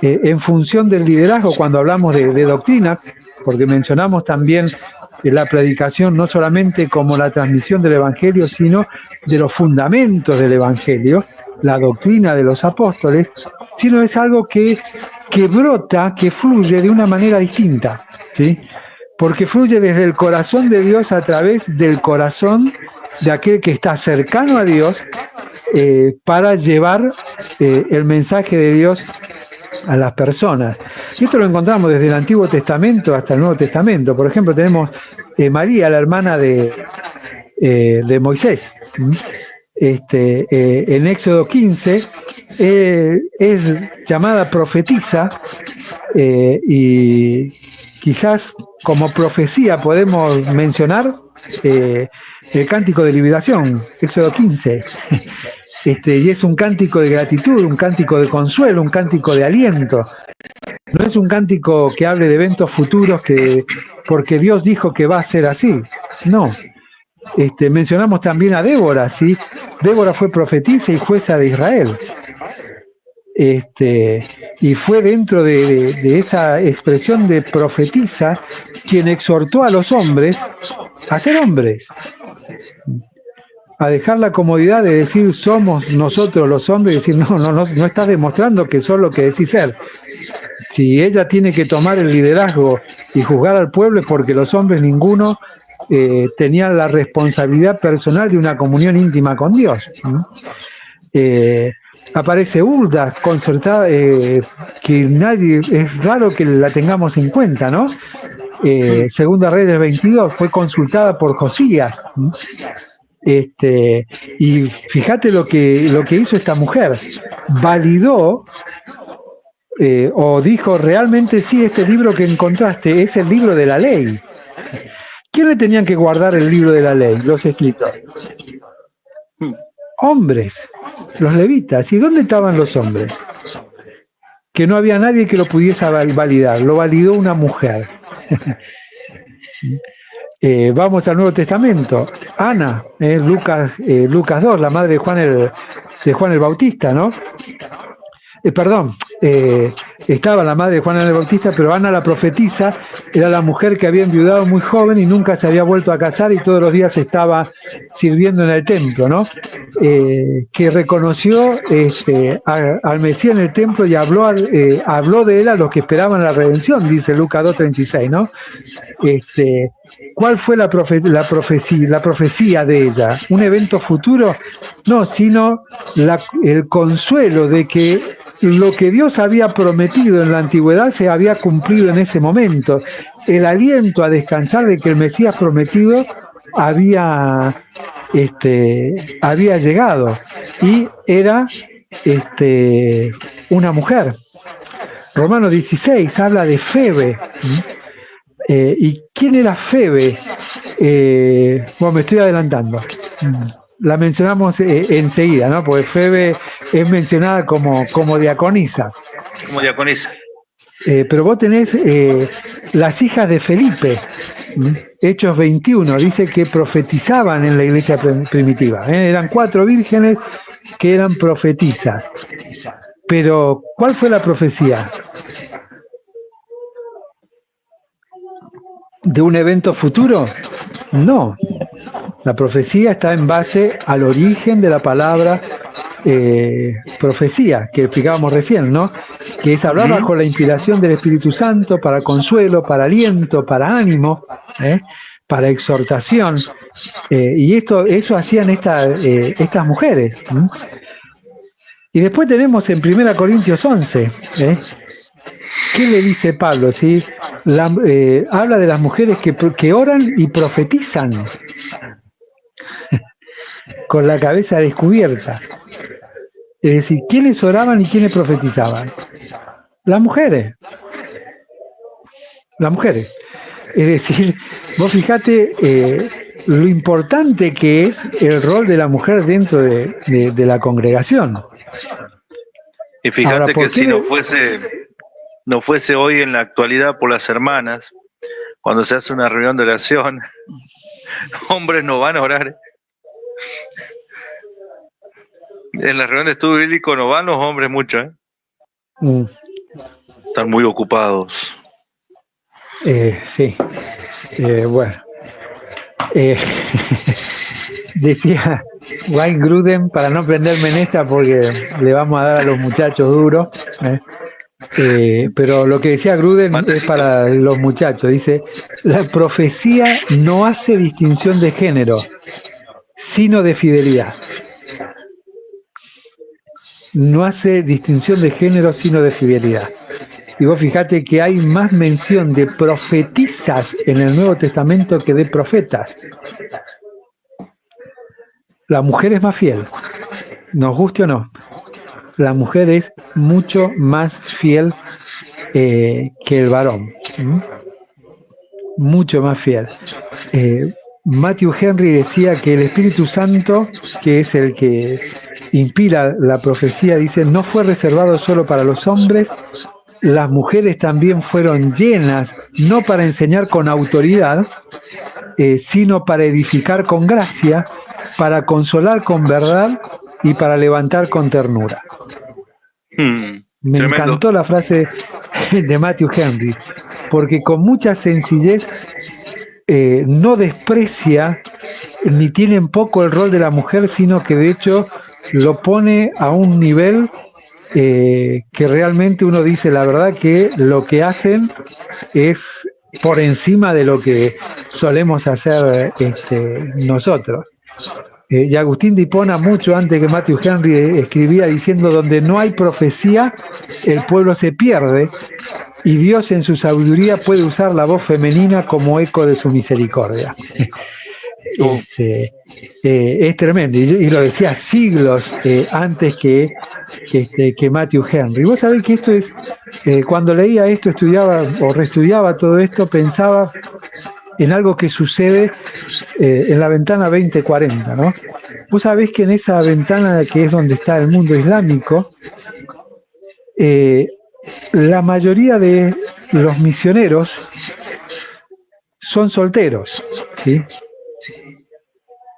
en función del liderazgo cuando hablamos de doctrina, porque mencionamos también la predicación no solamente como la transmisión del Evangelio, sino de los fundamentos del Evangelio. la doctrina de los apóstoles, sino es algo que brota, que fluye de una manera distinta, ¿sí? Porque fluye desde el corazón de Dios a través del corazón de aquel que está cercano a Dios, para llevar el mensaje de Dios a las personas. Y esto lo encontramos desde el Antiguo Testamento hasta el Nuevo Testamento. Por ejemplo, tenemos María, la hermana de Moisés. En Éxodo 15 es llamada profetisa, y quizás como profecía podemos mencionar el cántico de liberación, Éxodo 15. Y es un cántico de gratitud, un cántico de consuelo, un cántico de aliento. No es un cántico que hable de eventos futuros porque Dios dijo que va a ser así. No. Mencionamos también a Débora, ¿sí? Débora fue profetisa y jueza de Israel. Y fue dentro de esa expresión de profetisa quien exhortó a los hombres a ser hombres, a dejar la comodidad de decir somos nosotros los hombres y decir no estás demostrando que sos lo que decís ser. Si ella tiene que tomar el liderazgo y juzgar al pueblo es porque los hombres ninguno tenían la responsabilidad personal de una comunión íntima con Dios. Aparece Hulda, concertada, que es raro que la tengamos en cuenta, ¿no? Segunda Reyes 22, fue consultada por Josías. Y fíjate lo que hizo esta mujer. Validó, o dijo, realmente sí, este libro que encontraste es el libro de la ley. ¿Quién le tenían que guardar el libro de la ley? Los escritores. Hombres, los levitas. ¿Y dónde estaban los hombres? Que no había nadie que lo pudiese validar. Lo validó una mujer. Vamos al Nuevo Testamento. Ana, Lucas 2, la madre de Juan el Bautista, ¿no? Estaba la madre de Juan el Bautista, pero Ana la profetisa era la mujer que había enviudado muy joven y nunca se había vuelto a casar y todos los días estaba sirviendo en el templo, ¿no? Que reconoció al Mesías en el templo y habló de él a los que esperaban la redención, dice Lucas 2:36, ¿no? ¿Cuál fue la profecía de ella? ¿Un evento futuro? No, sino el consuelo de que lo que Dios había prometido en la antigüedad se había cumplido en ese momento. El aliento a descansar de que el Mesías prometido había llegado y era una mujer. Romanos 16 habla de Febe. ¿Y quién era Febe? Me estoy adelantando. La mencionamos enseguida, ¿no? Porque Febe es mencionada como diaconisa. Como diaconisa. Pero vos tenés las hijas de Felipe, Hechos 21, dice que profetizaban en la iglesia primitiva. Eran 4 vírgenes que eran profetisas. Pero, ¿cuál fue la profecía? ¿De un evento futuro? No. La profecía está en base al origen de la palabra profecía, que explicábamos recién, ¿no? Que es hablar bajo la inspiración del Espíritu Santo para consuelo, para aliento, para ánimo, para exhortación. Y eso hacían estas mujeres. Y después tenemos en 1 Corintios 11, ¿qué le dice Pablo? ¿Sí? Habla de las mujeres que oran y profetizan con la cabeza descubierta. Es decir, ¿quiénes oraban y quiénes profetizaban? Las mujeres. Las mujeres. Es decir, vos fijate lo importante que es el rol de la mujer dentro de la congregación. Y fíjate ahora, que si no fuese hoy en la actualidad por las hermanas, cuando se hace una reunión de oración, hombres no van a orar. En la reunión de estudio bíblico no van los hombres mucho, Están muy ocupados. Sí. Bueno. Decía Wayne Gruden, para no prenderme en esa porque le vamos a dar a los muchachos duro. Pero lo que decía Gruden es para los muchachos. Dice, la profecía no hace distinción de género, sino de fidelidad. No hace distinción de género, sino de fidelidad. Y vos fijate que hay más mención de profetisas en el Nuevo Testamento que de profetas. La mujer es más fiel, nos guste o no. La mujer es mucho más fiel que el varón. Mucho más fiel. Matthew Henry decía que el Espíritu Santo, que es el que inspira la profecía, dice, no fue reservado solo para los hombres, las mujeres también fueron llenas, no para enseñar con autoridad, sino para edificar con gracia, para consolar con verdad y para levantar con ternura. Me tremendo. Encantó la frase de Matthew Henry, porque con mucha sencillez no desprecia ni tiene en poco el rol de la mujer, sino que de hecho lo pone a un nivel que realmente uno dice, la verdad que lo que hacen es por encima de lo que solemos hacer nosotros. Y Agustín de Hipona, mucho antes que Matthew Henry, escribía diciendo, donde no hay profecía, el pueblo se pierde, y Dios en su sabiduría puede usar la voz femenina como eco de su misericordia. Es tremendo, y lo decía siglos antes que Matthew Henry. Vos sabés que esto es, cuando leía esto, estudiaba o reestudiaba todo esto, pensaba en algo que sucede en la ventana 2040, ¿no? Vos sabés que en esa ventana que es donde está el mundo islámico, la mayoría de los misioneros son solteros, ¿sí?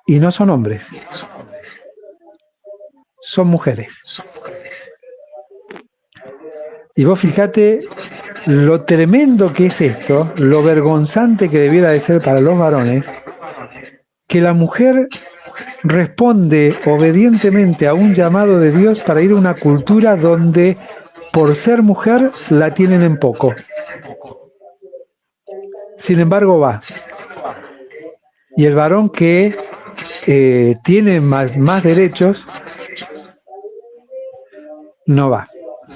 Y no son hombres, son mujeres. Y vos fijate lo tremendo que es esto, lo vergonzante que debiera de ser para los varones, que la mujer responde obedientemente a un llamado de Dios para ir a una cultura donde por ser mujer la tienen en poco. Sin embargo va. Y el varón que tiene más derechos no va.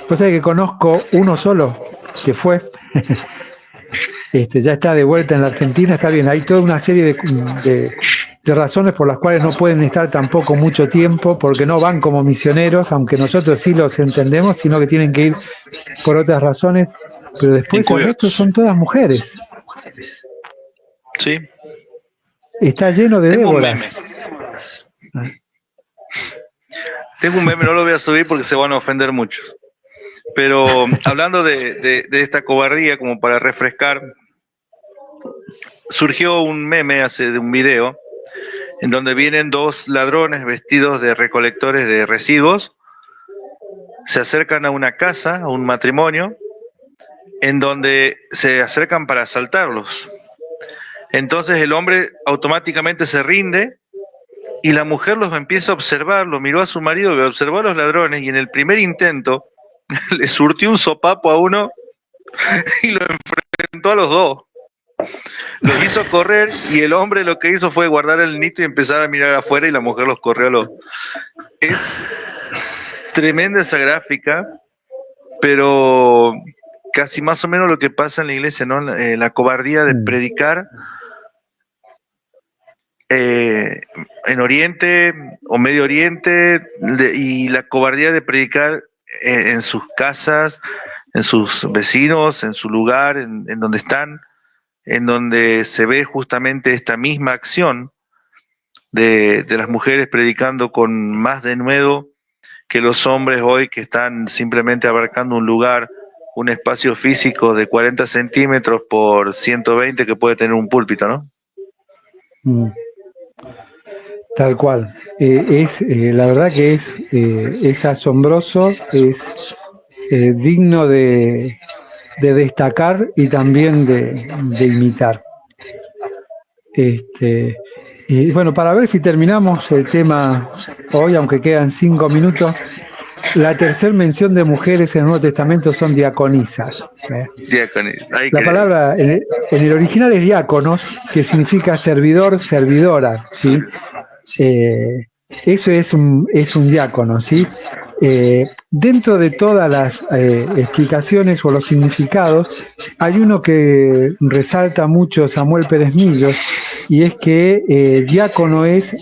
Pues es que conozco uno solo que fue, ya está de vuelta en la Argentina, está bien, hay toda una serie de razones por las cuales no pueden estar tampoco mucho tiempo, porque no van como misioneros, aunque nosotros sí los entendemos, sino que tienen que ir por otras razones, pero después el resto son todas mujeres. Sí. Está lleno de Déboras. Tengo un meme, no lo voy a subir porque se van a ofender muchos. Pero hablando de esta cobardía, como para refrescar, surgió un meme de un video en donde vienen dos ladrones vestidos de recolectores de residuos, se acercan a una casa, a un matrimonio, en donde se acercan para asaltarlos. Entonces el hombre automáticamente se rinde y la mujer los empieza a observar, lo miró a su marido, lo observó a los ladrones y en el primer intento le surtió un sopapo a uno y lo enfrentó a los dos. Los hizo correr y el hombre lo que hizo fue guardar el nito y empezar a mirar afuera y la mujer los corrió. Es tremenda esa gráfica, pero casi más o menos lo que pasa en la iglesia, ¿no? La cobardía de predicar en Oriente o Medio Oriente y la cobardía de predicar en sus casas, en sus vecinos, en su lugar, en donde están, en donde se ve justamente esta misma acción de las mujeres predicando con más denuedo que los hombres hoy que están simplemente abarcando un lugar, un espacio físico de 40 centímetros por 120 que puede tener un púlpito, ¿no? Tal cual. La verdad que es asombroso, es digno de destacar y también de imitar. Y bueno, para ver si terminamos el tema hoy, aunque quedan 5 minutos, la tercera mención de mujeres en el Nuevo Testamento son diaconisas. La palabra en el original es diáconos, que significa servidor, servidora, ¿sí? Eso es un diácono, ¿sí? Dentro de todas las explicaciones o los significados, hay uno que resalta mucho Samuel Pérez Millos, y es que diácono es,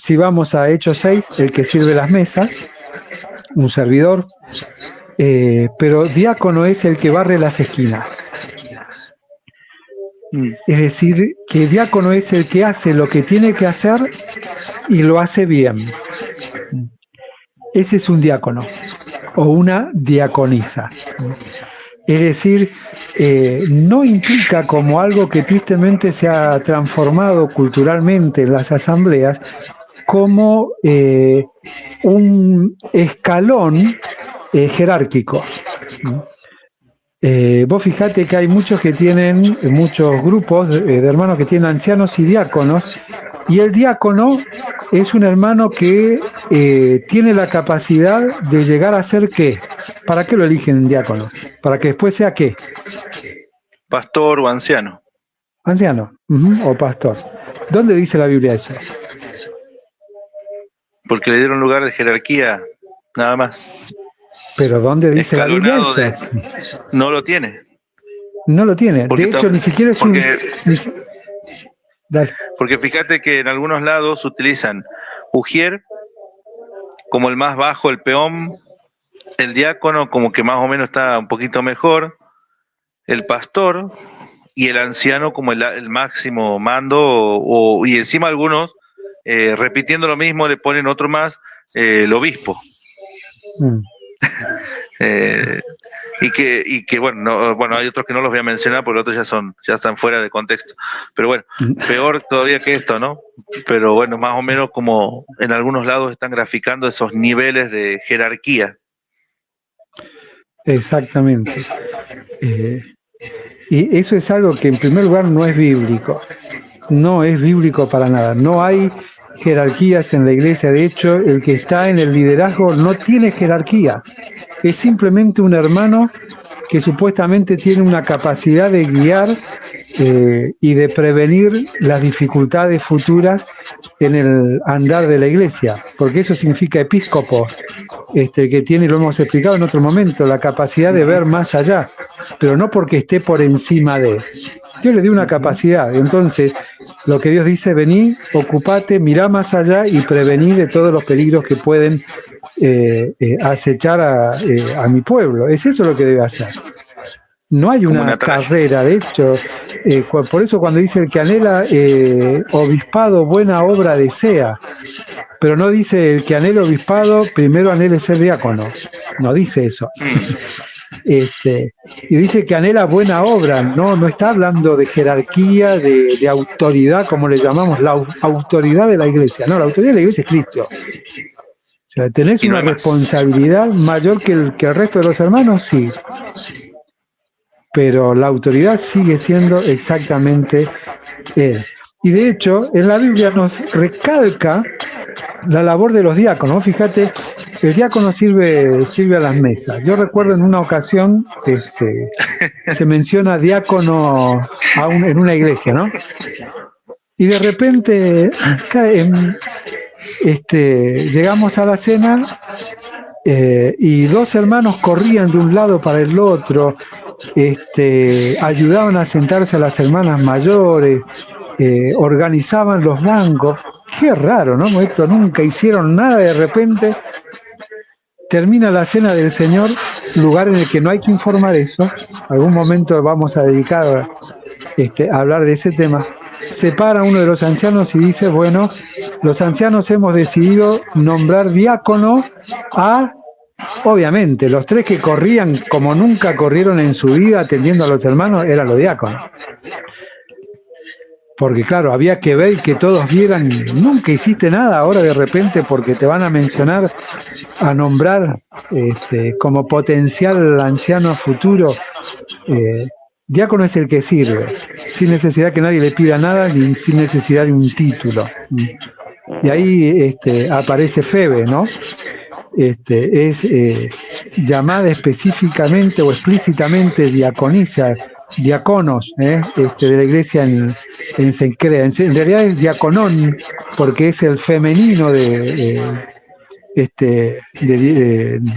si vamos a Hechos 6, el que sirve las mesas, un servidor, pero diácono es el que barre las esquinas. Es decir, que diácono es el que hace lo que tiene que hacer y lo hace bien. Ese es un diácono o una diaconisa. Es decir, no implica como algo que tristemente se ha transformado culturalmente en las asambleas como un escalón jerárquico. Vos fijate que hay muchos que tienen, muchos grupos de hermanos que tienen ancianos y diáconos, y el diácono es un hermano que tiene la capacidad de llegar a ser ¿qué? ¿Para qué lo eligen diácono? Para que después sea ¿qué? Pastor o anciano. Anciano, o pastor. ¿Dónde dice la Biblia eso? Porque le dieron lugar de jerarquía, nada más. ¿Pero dónde dice la Biblia eso? No lo tiene. No lo tiene. De hecho, ni siquiera es un... Dale. Porque fíjate que en algunos lados utilizan ujier como el más bajo, el peón, el diácono como que más o menos está un poquito mejor, el pastor y el anciano como el máximo mando, y encima algunos, repitiendo lo mismo, le ponen otro más, el obispo. Y que bueno, hay otros que no los voy a mencionar porque los otros ya están fuera de contexto, pero bueno, peor todavía que esto, ¿no? Pero bueno, más o menos como en algunos lados están graficando esos niveles de jerarquía. Exactamente. Y eso es algo que en primer lugar no es bíblico, no es bíblico para nada, no hay jerarquías en la iglesia. De hecho, el que está en el liderazgo no tiene jerarquía, es simplemente un hermano que supuestamente tiene una capacidad de guiar y de prevenir las dificultades futuras en el andar de la iglesia, porque eso significa episcopo, que tiene, lo hemos explicado en otro momento, la capacidad de ver más allá, pero no porque esté por encima de. Dios le dio una capacidad. Entonces, lo que Dios dice, vení, ocupate, mirá más allá y prevení de todos los peligros que pueden acechar a mi pueblo. Es eso lo que debe hacer. No hay una carrera, de hecho, por eso cuando dice el que anhela obispado, buena obra desea, pero no dice el que anhela obispado, primero anhele ser diácono, no dice eso. Y dice que anhela buena obra, no está hablando de jerarquía, de autoridad, como le llamamos, la autoridad de la iglesia. No, la autoridad de la iglesia es Cristo. O sea, ¿tenés una responsabilidad mayor que el resto de los hermanos? Sí. Pero la autoridad sigue siendo exactamente Él. Y de hecho, en la Biblia nos recalca la labor de los diáconos. Fíjate, el diácono sirve a las mesas. Yo recuerdo en una ocasión se menciona diácono en una iglesia, ¿no? Y de repente llegamos a la cena y dos hermanos corrían de un lado para el otro, ayudaban a sentarse a las hermanas mayores, organizaban los bancos. Qué raro, ¿no? Esto nunca hicieron nada, de repente termina la cena del Señor, lugar en el que no hay que informar eso. Algún momento vamos a dedicar a hablar de ese tema. Se para uno de los ancianos y dice, bueno, los ancianos hemos decidido nombrar diácono a, obviamente, los tres que corrían como nunca corrieron en su vida atendiendo a los hermanos, eran los diáconos. Porque claro, había que ver que todos vieran, nunca hiciste nada, ahora de repente porque te van a mencionar, a nombrar como potencial anciano futuro, Diácono es el que sirve, sin necesidad que nadie le pida nada ni sin necesidad de un título. Y ahí aparece Febe, ¿no? Es llamada específicamente o explícitamente diaconisa, diáconos de la iglesia en Cencrea. En realidad es diaconón, porque es el femenino de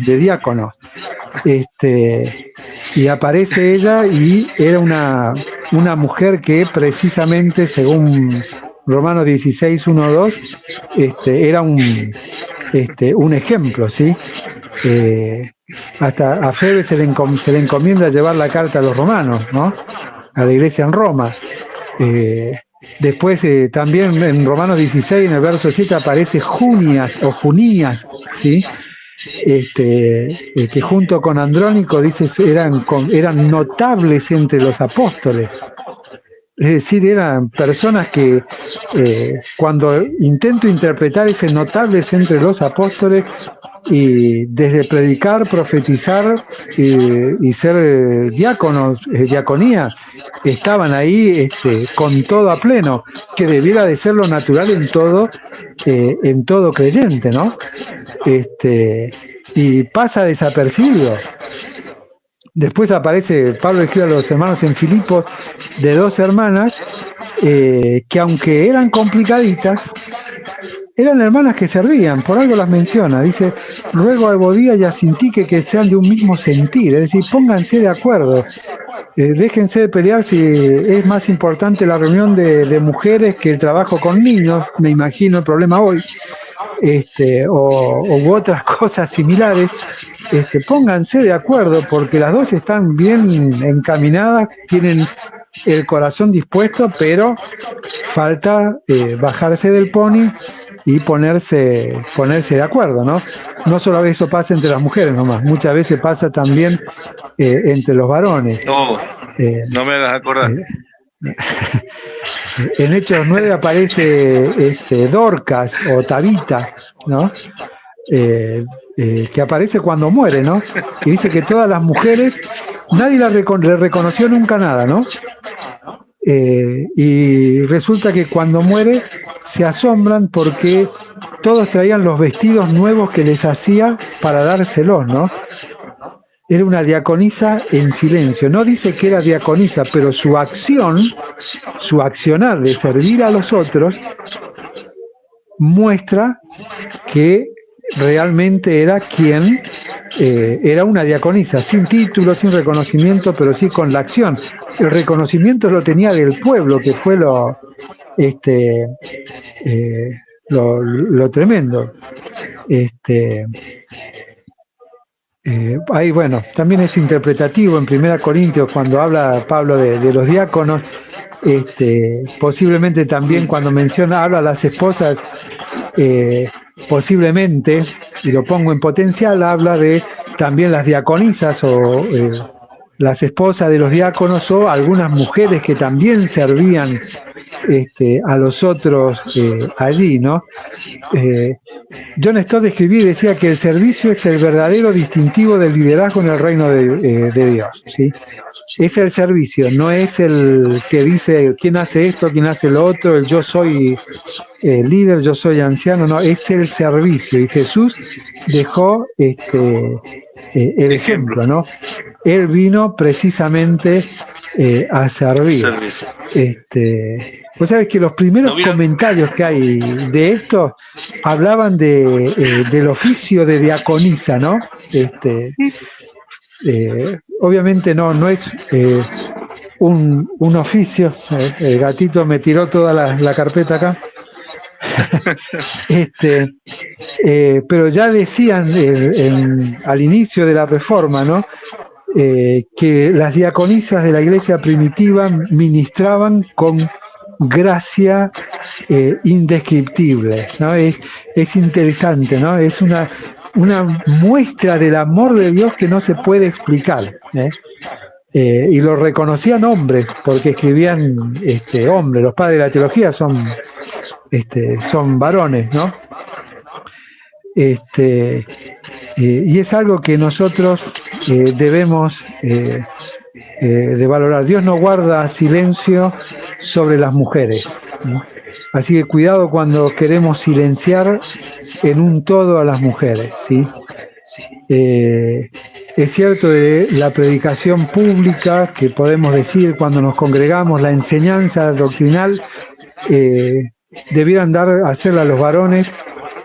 diácono. Y aparece ella y era una mujer que precisamente, según Romanos 16, 1, 2, era un ejemplo, ¿sí? Hasta a Febe se le encomienda llevar la carta a los romanos, ¿no? A la iglesia en Roma. Después también en Romanos 16, en el verso 7, aparece Junias o Junías, ¿sí? Que junto con Andrónico, dice, eran notables entre los apóstoles. Es decir, eran personas que cuando intento interpretar ese notables entre los apóstoles, y desde predicar, profetizar y ser diáconos, diaconía, estaban ahí con todo a pleno, que debiera de ser lo natural en todo creyente, ¿no? Y pasa desapercibido. Después aparece, Pablo escribe a los hermanos en Filipos de dos hermanas que aunque eran complicaditas, eran hermanas que servían, por algo las menciona. Dice, ruego a Evodia y a Sintique que sean de un mismo sentir, es decir, pónganse de acuerdo, déjense de pelear si es más importante la reunión de mujeres que el trabajo con niños, me imagino el problema hoy. U otras cosas similares, pónganse de acuerdo porque las dos están bien encaminadas, tienen el corazón dispuesto, pero falta bajarse del pony y ponerse de acuerdo, ¿no? No solo eso pasa entre las mujeres nomás, muchas veces pasa también entre los varones. No me hagas acordar. En Hechos 9 aparece Dorcas o Tabita, ¿no? Que aparece cuando muere, ¿no? Que dice que todas las mujeres, nadie le reconoció nunca nada, ¿no? Y resulta que cuando muere se asombran porque todos traían los vestidos nuevos que les hacía para dárselos, ¿no? Era una diaconisa en silencio. No dice que era diaconisa, pero su acción, su accionar de servir a los otros, muestra que realmente era quien era una diaconisa, sin título, sin reconocimiento, pero sí con la acción. El reconocimiento lo tenía del pueblo, que fue lo tremendo. Ahí, bueno, también es interpretativo en 1 Corintios cuando habla Pablo de los diáconos, posiblemente también cuando habla a las esposas, posiblemente, y lo pongo en potencial, habla de también las diaconisas o las esposas de los diáconos o algunas mujeres que también servían a los otros allí, ¿no? John Stott escribía y decía que el servicio es el verdadero distintivo del liderazgo en el reino de Dios, ¿sí? Es el servicio, no es el que dice quién hace esto, quién hace lo otro, el yo soy líder, yo soy anciano, no, es el servicio. Y Jesús dejó el ejemplo, ¿no? Él vino precisamente a servir. Vos sabés que los primeros comentarios que hay de esto hablaban del oficio de diaconisa, ¿no? Obviamente no es un oficio. El gatito me tiró toda la carpeta acá. Pero ya decían al inicio de la Reforma, ¿no? Que las diaconisas de la iglesia primitiva ministraban con gracia indescriptible, ¿no? Es interesante, ¿no? Es una muestra del amor de Dios que no se puede explicar, y lo reconocían hombres, porque escribían hombres, los padres de la teología son varones, ¿no? Y es algo que nosotros debemos de valorar. Dios no guarda silencio sobre las mujeres. Así que cuidado cuando queremos silenciar en un todo a las mujeres, ¿sí? Es cierto de la predicación pública que podemos decir cuando nos congregamos, la enseñanza doctrinal debieran hacerla a los varones,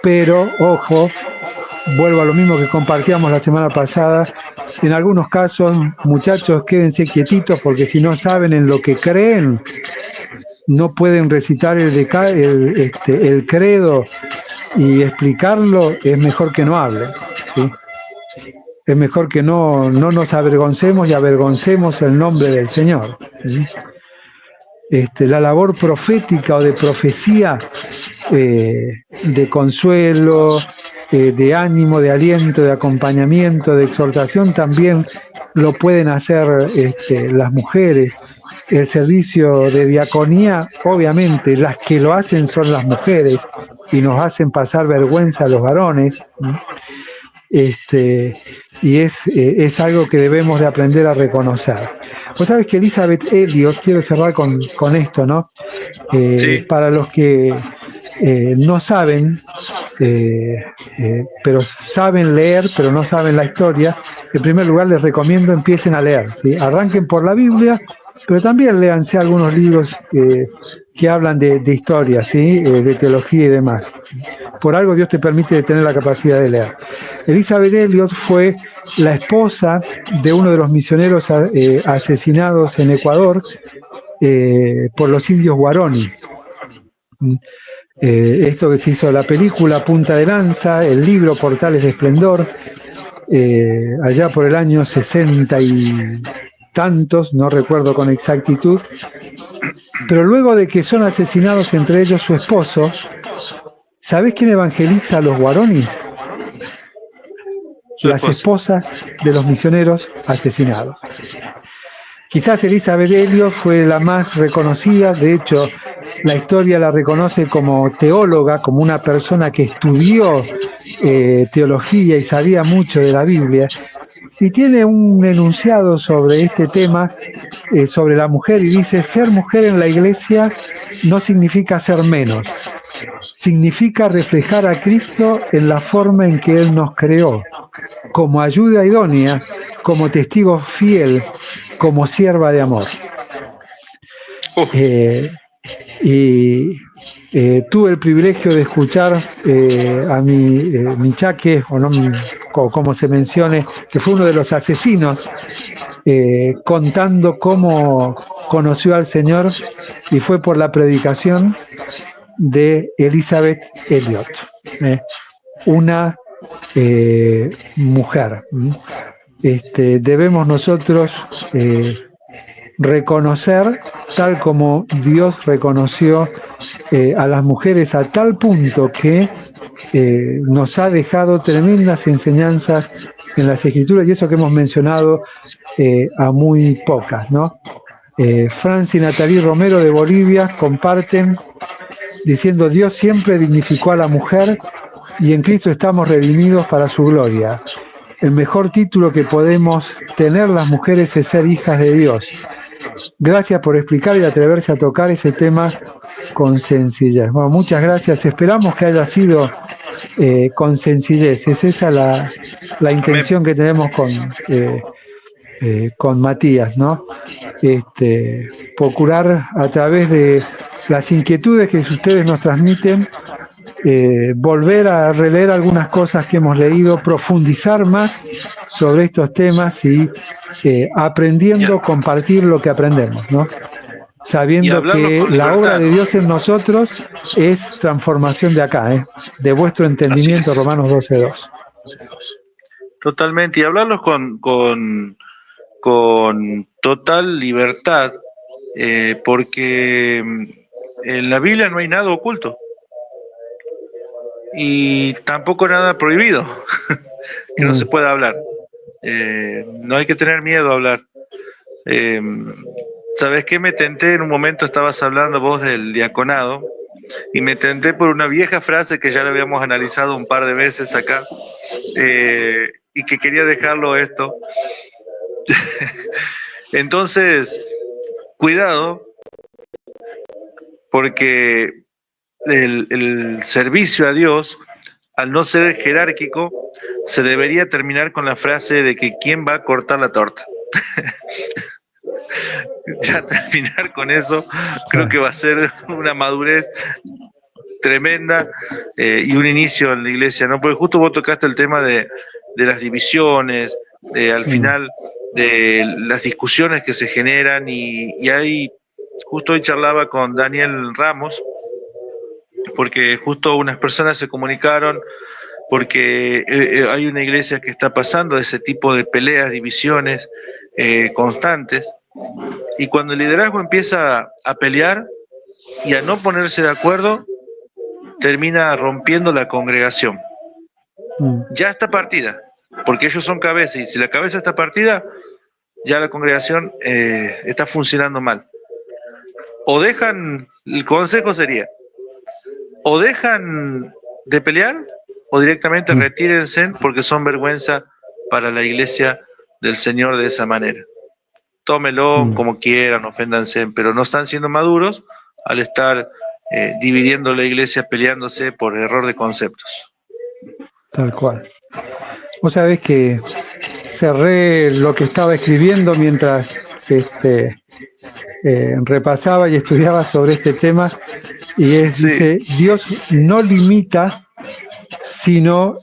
pero ojo, vuelvo a lo mismo que compartíamos la semana pasada. En algunos casos, muchachos, quédense quietitos porque si no saben en lo que creen, no pueden recitar el credo y explicarlo, es mejor que no hablen, ¿sí? Es mejor que no nos avergoncemos y avergoncemos el nombre del Señor, ¿sí? La labor profética o de profecía, de consuelo, de ánimo, de aliento, de acompañamiento, de exhortación, también lo pueden hacer las mujeres. El servicio de diaconía, obviamente, las que lo hacen son las mujeres y nos hacen pasar vergüenza a los varones. Y es algo que debemos de aprender a reconocer. Vos sabés que Elizabeth Elliot, quiero cerrar con esto, ¿no? Sí. Para los que no saben, pero saben leer, pero no saben la historia, en primer lugar les recomiendo empiecen a leer, ¿sí? Arranquen por la Biblia, pero también léanse algunos libros que hablan de historia, ¿sí? De teología y demás. Por algo Dios te permite tener la capacidad de leer. Elizabeth Elliot fue la esposa de uno de los misioneros asesinados en Ecuador por los indios Guarani. Esto que se hizo la película Punta de Lanza, el libro Portales de Esplendor, allá por el año 60 y tantos, no recuerdo con exactitud, pero luego de que son asesinados, entre ellos su esposo, ¿sabés quién evangeliza a los guaraníes? Las esposas de los misioneros asesinados. Quizás Elizabeth Elliot fue la más reconocida, de hecho la historia la reconoce como teóloga, como una persona que estudió teología y sabía mucho de la Biblia, y tiene un enunciado sobre este tema, sobre la mujer, y dice: ser mujer en la iglesia no significa ser menos, significa reflejar a Cristo en la forma en que Él nos creó, como ayuda idónea, como testigo fiel, como sierva de amor. Tuve el privilegio de escuchar a mi chaque, o no, como se mencione, que fue uno de los asesinos, contando cómo conoció al Señor, y fue por la predicación de Elizabeth Elliot, una mujer. Debemos nosotros reconocer, tal como Dios reconoció a las mujeres, a tal punto que nos ha dejado tremendas enseñanzas en las Escrituras, y eso que hemos mencionado a muy pocas, ¿no? Franci y Natalie Romero de Bolivia comparten diciendo: Dios siempre dignificó a la mujer y en Cristo estamos redimidos para su gloria. El mejor título que podemos tener las mujeres es ser hijas de Dios. Gracias por explicar y atreverse a tocar ese tema con sencillez. Bueno, muchas gracias. Esperamos que haya sido con sencillez. Es esa la intención que tenemos con Matías, ¿no? Procurar a través de las inquietudes que ustedes nos transmiten, volver a releer algunas cosas que hemos leído, profundizar más sobre estos temas y aprendiendo, compartir lo que aprendemos, ¿no? Sabiendo que la obra de Dios en nosotros es transformación de acá, de vuestro entendimiento, Romanos 12:2. Totalmente, y hablarlos con total libertad, porque en la Biblia no hay nada oculto y tampoco nada prohibido que no se pueda hablar. No hay que tener miedo a hablar. ¿Sabes qué? Me tenté en un momento, estabas hablando vos del diaconado, y me tenté por una vieja frase que ya la habíamos analizado un par de veces acá, y que quería dejarlo esto. Entonces, cuidado, porque el servicio a Dios, al no ser jerárquico, se debería terminar con la frase de que ¿quién va a cortar la torta? Ya terminar con eso creo que va a ser una madurez tremenda y un inicio en la iglesia, ¿no? Porque justo vos tocaste el tema de las divisiones, al final de las discusiones que se generan y hay, justo hoy charlaba con Daniel Ramos, porque justo unas personas se comunicaron porque hay una iglesia que está pasando ese tipo de peleas, divisiones constantes, y cuando el liderazgo empieza a pelear y a no ponerse de acuerdo, termina rompiendo la congregación. Ya está partida, porque ellos son cabeza, y si la cabeza está partida, ya la congregación está funcionando mal. O dejan, el consejo sería, o dejan de pelear, o directamente retírense porque son vergüenza para la iglesia del Señor de esa manera. Tómelo como quieran, oféndanse, pero no están siendo maduros al estar dividiendo la iglesia, peleándose por error de conceptos. Tal cual. Vos sabés que cerré lo que estaba escribiendo mientras repasaba y estudiaba sobre este tema, y dice, Dios no limita, sino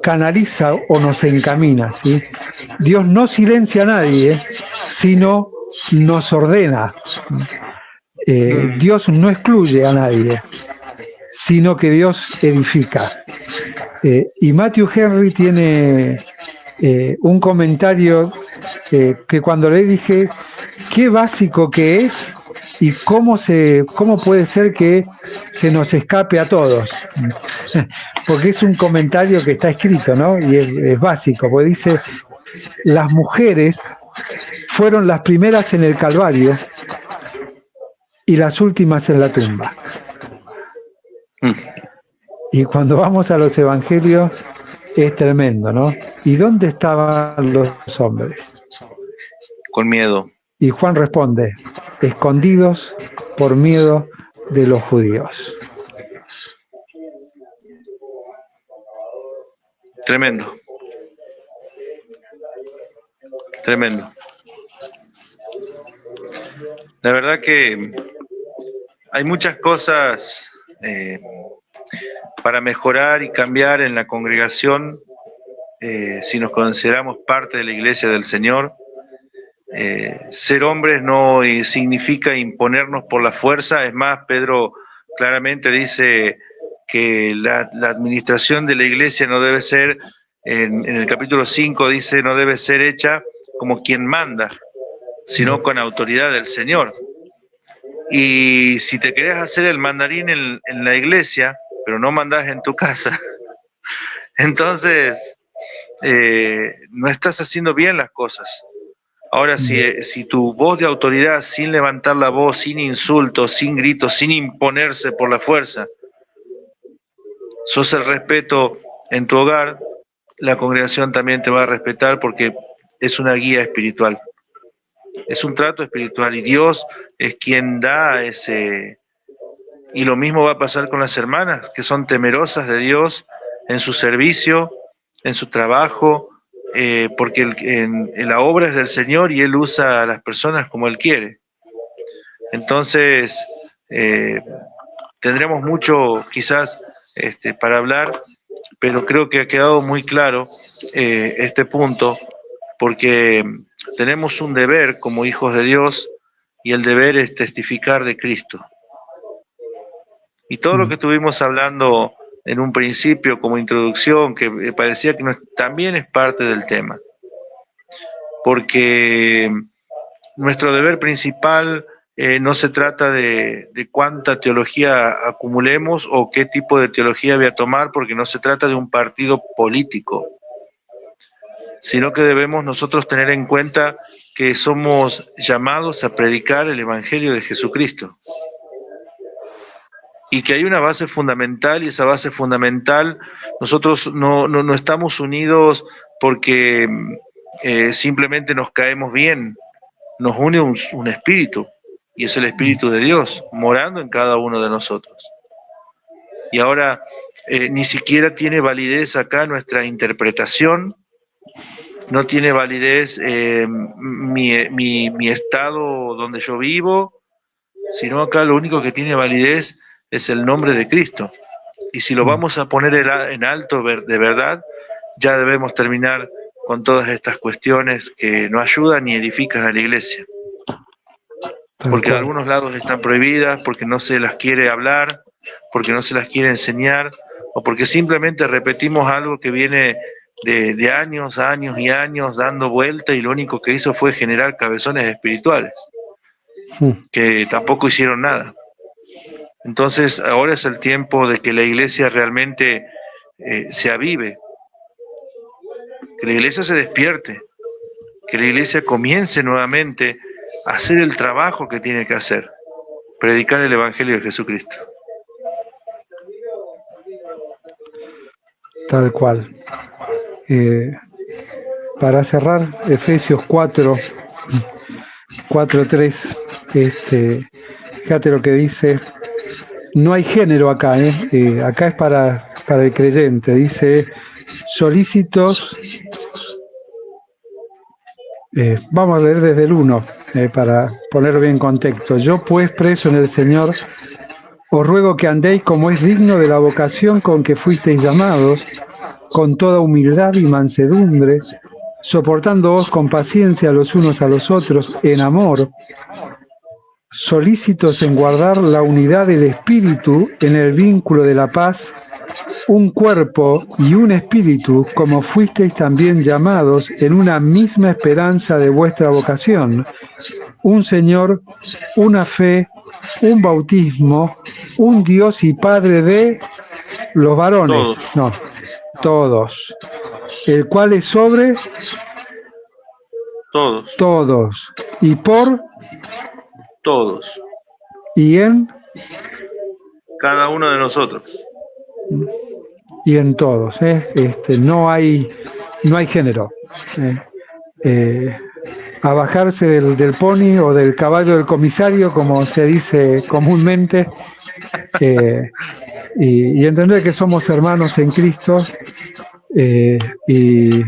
canaliza o nos encamina, ¿sí? Dios no silencia a nadie, sino nos ordena. Dios no excluye a nadie, sino que Dios edifica. Y Matthew Henry tiene un comentario que cuando le dije qué básico que es y cómo puede ser que se nos escape a todos, porque es un comentario que está escrito, ¿no? Y es básico, porque dice, las mujeres fueron las primeras en el Calvario y las últimas en la tumba. Y cuando vamos a los evangelios es tremendo, ¿no? ¿Y dónde estaban los hombres? Con miedo. Y Juan responde, escondidos por miedo de los judíos. Tremendo. Tremendo. La verdad que hay muchas cosas para mejorar y cambiar en la congregación si nos consideramos parte de la iglesia del Señor. Ser hombres no significa imponernos por la fuerza, es más, Pedro claramente dice que la administración de la iglesia no debe ser, en el capítulo 5 dice, no debe ser hecha como quien manda, sino con autoridad del Señor. Y si te querés hacer el mandarín en la iglesia, pero no mandás en tu casa, entonces no estás haciendo bien las cosas. Ahora, si tu voz de autoridad, sin levantar la voz, sin insultos, sin gritos, sin imponerse por la fuerza, sos el respeto en tu hogar, la congregación también te va a respetar porque es una guía espiritual. Es un trato espiritual y Dios es quien da ese. Y lo mismo va a pasar con las hermanas, que son temerosas de Dios en su servicio, en su trabajo, porque la obra es del Señor y Él usa a las personas como Él quiere. Entonces, tendremos mucho quizás para hablar, pero creo que ha quedado muy claro este punto, porque tenemos un deber como hijos de Dios y el deber es testificar de Cristo. Y todo lo que estuvimos hablando en un principio como introducción, que parecía que también es parte del tema, porque nuestro deber principal no se trata de cuánta teología acumulemos o qué tipo de teología voy a tomar, porque no se trata de un partido político, sino que debemos nosotros tener en cuenta que somos llamados a predicar el Evangelio de Jesucristo. Y que hay una base fundamental, y esa base fundamental, nosotros no estamos unidos porque simplemente nos caemos bien, nos une un espíritu, y es el Espíritu de Dios morando en cada uno de nosotros. Y ahora ni siquiera tiene validez acá nuestra interpretación, no tiene validez mi estado donde yo vivo, sino acá lo único que tiene validez es el nombre de Cristo. Y si lo vamos a poner en alto de verdad, ya debemos terminar con todas estas cuestiones que no ayudan ni edifican a la iglesia. Porque en algunos lados están prohibidas, porque no se las quiere hablar, porque no se las quiere enseñar, o porque simplemente repetimos algo que viene de años, años y años dando vuelta, y lo único que hizo fue generar cabezones espirituales, que tampoco hicieron nada. Entonces ahora es el tiempo de que la iglesia realmente se avive, que la iglesia se despierte, que la iglesia comience nuevamente a hacer el trabajo que tiene que hacer, predicar el Evangelio de Jesucristo. Tal cual. Para cerrar, Efesios 4:3, fíjate lo que dice. No hay género acá, acá es para el creyente. Dice, solícitos, vamos a leer desde el 1, para poner bien contexto. Yo pues, preso en el Señor, os ruego que andéis como es digno de la vocación con que fuisteis llamados, con toda humildad y mansedumbre, soportándoos con paciencia los unos a los otros en amor, solícitos en guardar la unidad del espíritu en el vínculo de la paz, un cuerpo y un espíritu, como fuisteis también llamados en una misma esperanza de vuestra vocación, un Señor, una fe, un bautismo, un Dios y Padre de los varones, todos, el cual es sobre todos y por todos y en cada uno de nosotros y en todos, no hay género. A bajarse del pony o del caballo del comisario, como se dice comúnmente, y entender que somos hermanos en Cristo, y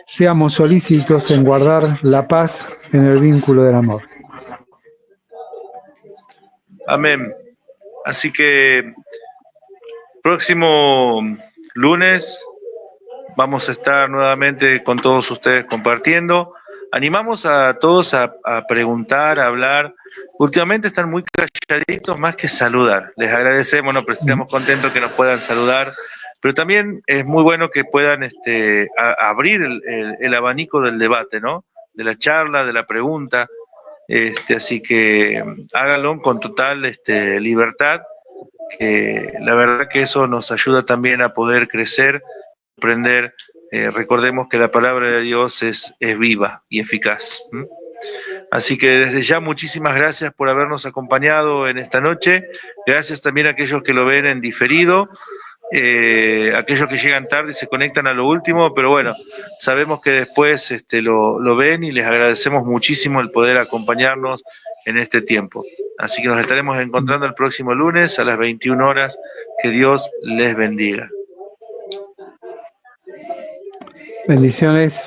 seamos solícitos en guardar la paz en el vínculo del amor. Amén. Así que próximo lunes vamos a estar nuevamente con todos ustedes compartiendo. Animamos a todos a preguntar, a hablar. Últimamente están muy calladitos más que saludar. Les agradecemos, pero estamos contentos que nos puedan saludar. Pero también es muy bueno que puedan abrir el abanico del debate, ¿no? De la charla, de la pregunta. Así que háganlo con total libertad, que la verdad que eso nos ayuda también a poder crecer, aprender. Recordemos que la palabra de Dios es viva y eficaz. Así que desde ya muchísimas gracias por habernos acompañado en esta noche. Gracias también a aquellos que lo ven en diferido, aquellos que llegan tarde y se conectan a lo último, pero bueno, sabemos que después lo ven, y les agradecemos muchísimo el poder acompañarnos en este tiempo. Así que nos estaremos encontrando el próximo lunes a las 21 horas. Que Dios les bendiga. Bendiciones.